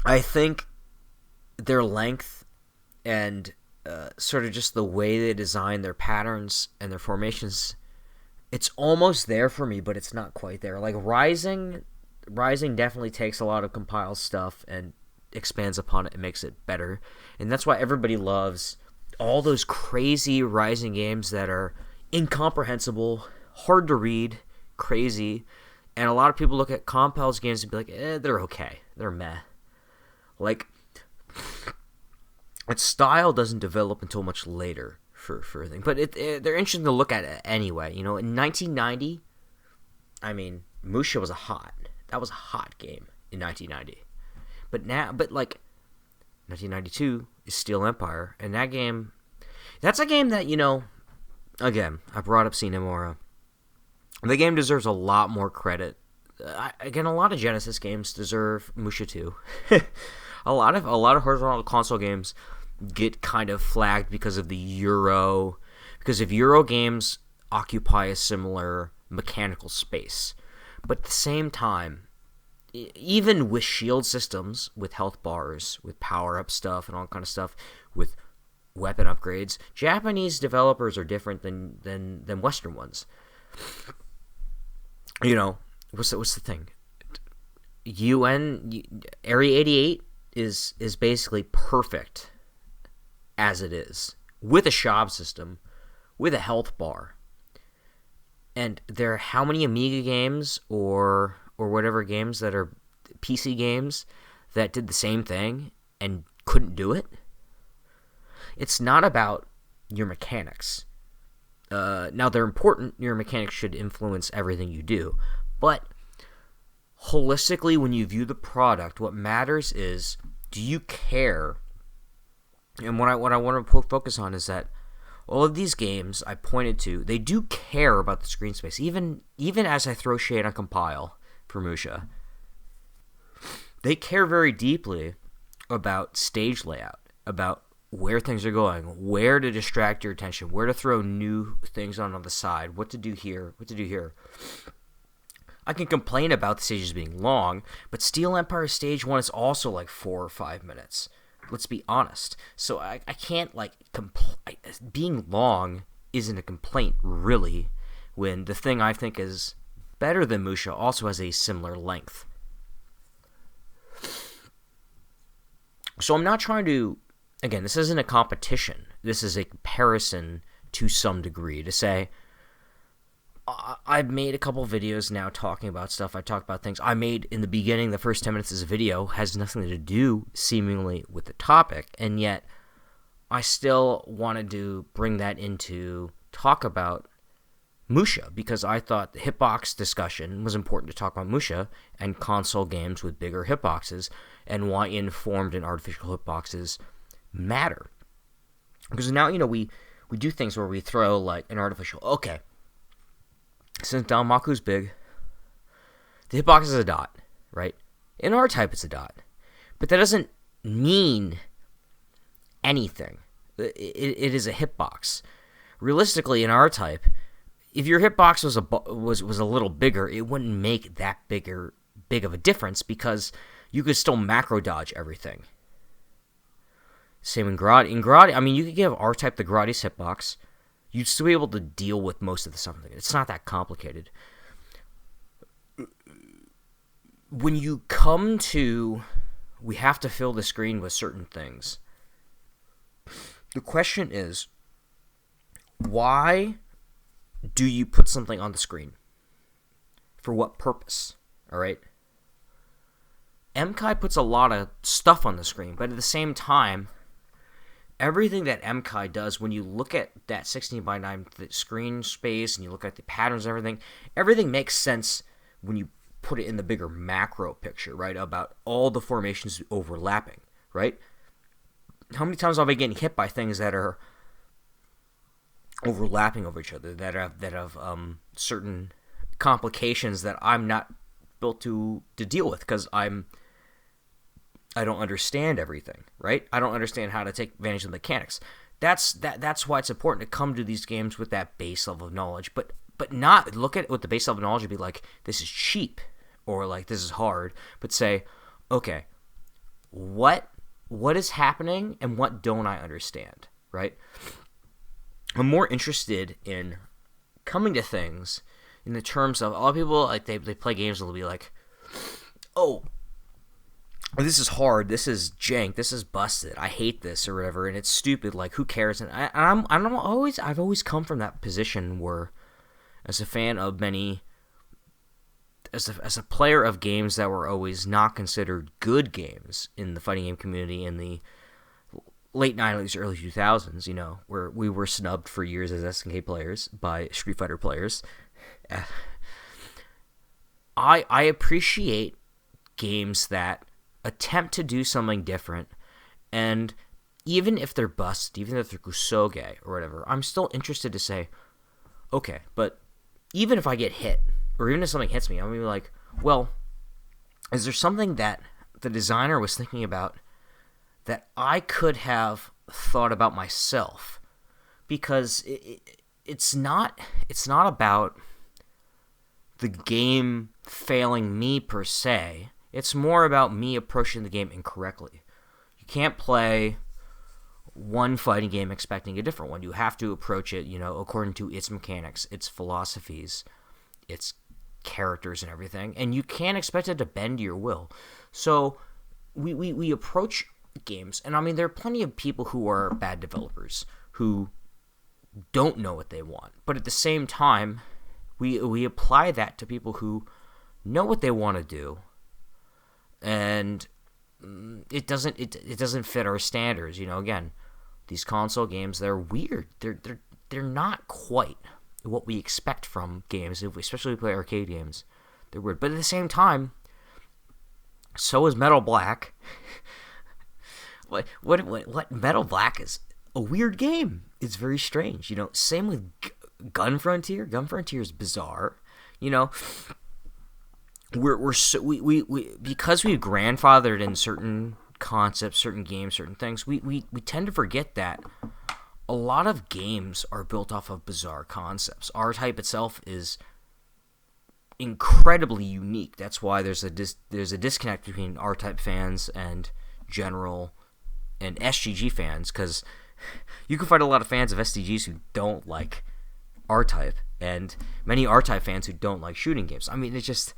I think their length and sort of just the way they design their patterns and their formations, it's almost there for me, but it's not quite there. Like Rising definitely takes a lot of compiled stuff and expands upon it and makes it better. And that's why everybody loves all those crazy Rising games that are incomprehensible, hard to read, crazy. And a lot of people look at Compil's games and be like, they're okay. They're meh. Like, its style doesn't develop until much later for a thing. But they're interesting to look at it anyway. You know, in 1990, I mean, M.U.S.H.A was a hot game in 1990. But like, 1992 is Steel Empire, and that's a game that, you know, again, I brought up Nomura. The game deserves a lot more credit. Again, a lot of Genesis games deserve M.U.S.H.A too. a lot of horizontal console games get kind of flagged because of Euro games occupy a similar mechanical space. But at the same time, even with shield systems, with health bars, with power-up stuff and all kind of stuff, with weapon upgrades, Japanese developers are different than Western ones. You know, what's the thing? Area 88 is basically perfect as it is, with a SHOP system, with a health bar. And there are how many Amiga games or whatever games that are PC games that did the same thing and couldn't do it? It's not about your mechanics. Now, they're important. Your mechanics should influence everything you do. But holistically, when you view the product, what matters is, do you care? And what I want to focus on is that all of these games I pointed to, they do care about the screen space. Even as I throw shade on Compile for M.U.S.H.A, they care very deeply about stage layout, about where things are going, where to distract your attention, where to throw new things on the side, what to do here. I can complain about the stages being long, but Steel Empire Stage 1 is also like 4 or 5 minutes. Let's be honest. So I can't, like, being long isn't a complaint, really, when the thing I think is better than M.U.S.H.A also has a similar length. So I'm not trying to, again, this isn't a competition. This is a comparison to some degree to say, I've made a couple videos now talking about stuff. I talked about things I made in the beginning. The first 10 minutes of this video has nothing to do, seemingly, with the topic, and yet I still wanted to bring that into talk about M.U.S.H.A, because I thought the hitbox discussion was important to talk about M.U.S.H.A and console games with bigger hitboxes, and why informed and artificial hitboxes matter. Because now, you know, we do things where we throw, like, an artificial, okay, since Dalmaku's big, the hitbox is a dot, right? In R-Type, it's a dot. But that doesn't mean anything. It is a hitbox. Realistically, in R-Type, if your hitbox was a little bigger, it wouldn't make that big of a difference, because you could still macro dodge everything. Same in Grotti. In Grotti, I mean, you could give R-Type the Grotti's hitbox. You'd still be able to deal with most of the stuff. It's not that complicated. When you come to, we have to fill the screen with certain things, the question is, why do you put something on the screen? For what purpose? All right? M.K.I puts a lot of stuff on the screen, but at the same time, everything that M.K.I does, when you look at that 16:9 screen space and you look at the patterns and everything makes sense when you put it in the bigger macro picture, right? About all the formations overlapping, right? How many times have I been getting hit by things that are overlapping over each other, that have certain complications that I'm not built to deal with, because I don't understand everything, right? I don't understand how to take advantage of the mechanics. That's why it's important to come to these games with that base level of knowledge, but not look at it with the base level of knowledge and be like, this is cheap, or like, this is hard, but say, okay, what is happening and what don't I understand, right? I'm more interested in coming to things in the terms of, a lot of people, like, they play games and they'll be like, oh, this is hard, this is jank, this is busted, I hate this, or whatever, and it's stupid, like, who cares? And I've always come from that position where, as a fan of many, as a player of games that were always not considered good games in the fighting game community in the late 90s, early 2000s, you know, where we were snubbed for years as SNK players by Street Fighter players, I appreciate games that attempt to do something different, and even if they're busted, even if they're kusoge or whatever, I'm still interested to say, okay, but even if I get hit, or even if something hits me, I'm going to be like, well, is there something that the designer was thinking about that I could have thought about myself? Because it's not about the game failing me per se. It's more about me approaching the game incorrectly. You can't play one fighting game expecting a different one. You have to approach it, you know, according to its mechanics, its philosophies, its characters and everything, and you can't expect it to bend to your will. So we approach games, and I mean, there are plenty of people who are bad developers who don't know what they want, but at the same time, we apply that to people who know what they want to do, and it doesn't fit our standards. You know, again, these console games, they're weird. They're not quite what we expect from games, especially if we play arcade games. They're weird, but at the same time, so is Metal Black. What Metal Black is a weird game. It's very strange. You know, same with Gun Frontier. Gun Frontier is bizarre. You know, we because we've grandfathered in certain concepts, certain games, certain things. We tend to forget that a lot of games are built off of bizarre concepts. R-Type itself is incredibly unique. That's why there's a disconnect between R-Type fans and general and SGG fans, because you can find a lot of fans of SDGs who don't like R-Type, and many R-Type fans who don't like shooting games. I mean, it's just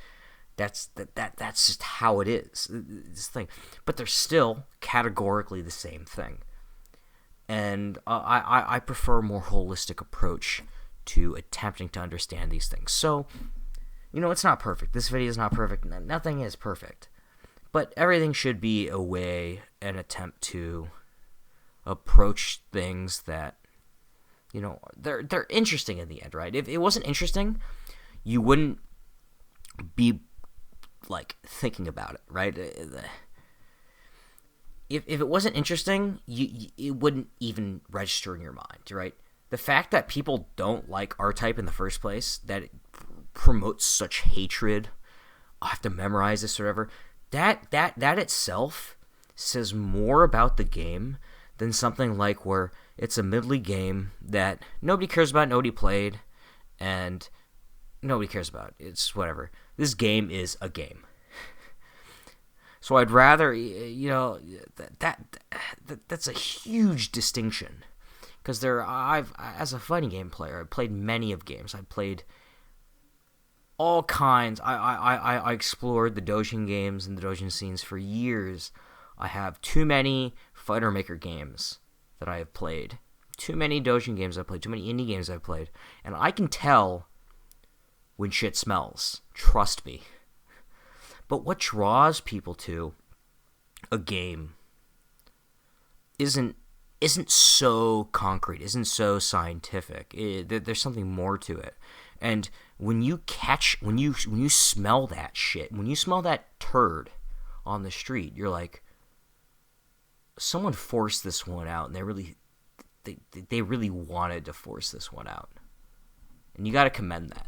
that's just how it is. This thing, but they're still categorically the same thing. And I prefer a more holistic approach to attempting to understand these things. So, you know, it's not perfect. This video is not perfect. Nothing is perfect. But everything should be a way, an attempt to approach things that, you know, they're interesting in the end, right? If it wasn't interesting, you wouldn't be, like, thinking about it, right? If it wasn't interesting, it wouldn't even register in your mind, right? The fact that people don't like R-Type in the first place, that it promotes such hatred, I have to memorize this or whatever, that itself says more about the game than something like where it's a middly game that nobody cares about, nobody played, and nobody cares about. It's whatever. This game is a game. So I'd rather, you know, that's a huge distinction, because as a fighting game player, I've played many of games. I've played all kinds. I explored the Dojin games and the Dojin scenes for years. I have too many Fighter Maker games that I have played, too many Dojin games I've played, too many indie games I've played, and I can tell when shit smells. Trust me. But what draws people to a game isn't so concrete, isn't so scientific. There's something more to it. And when you smell that shit, when you smell that turd on the street, you're like, someone forced this one out, and they really wanted to force this one out, and you got to commend that.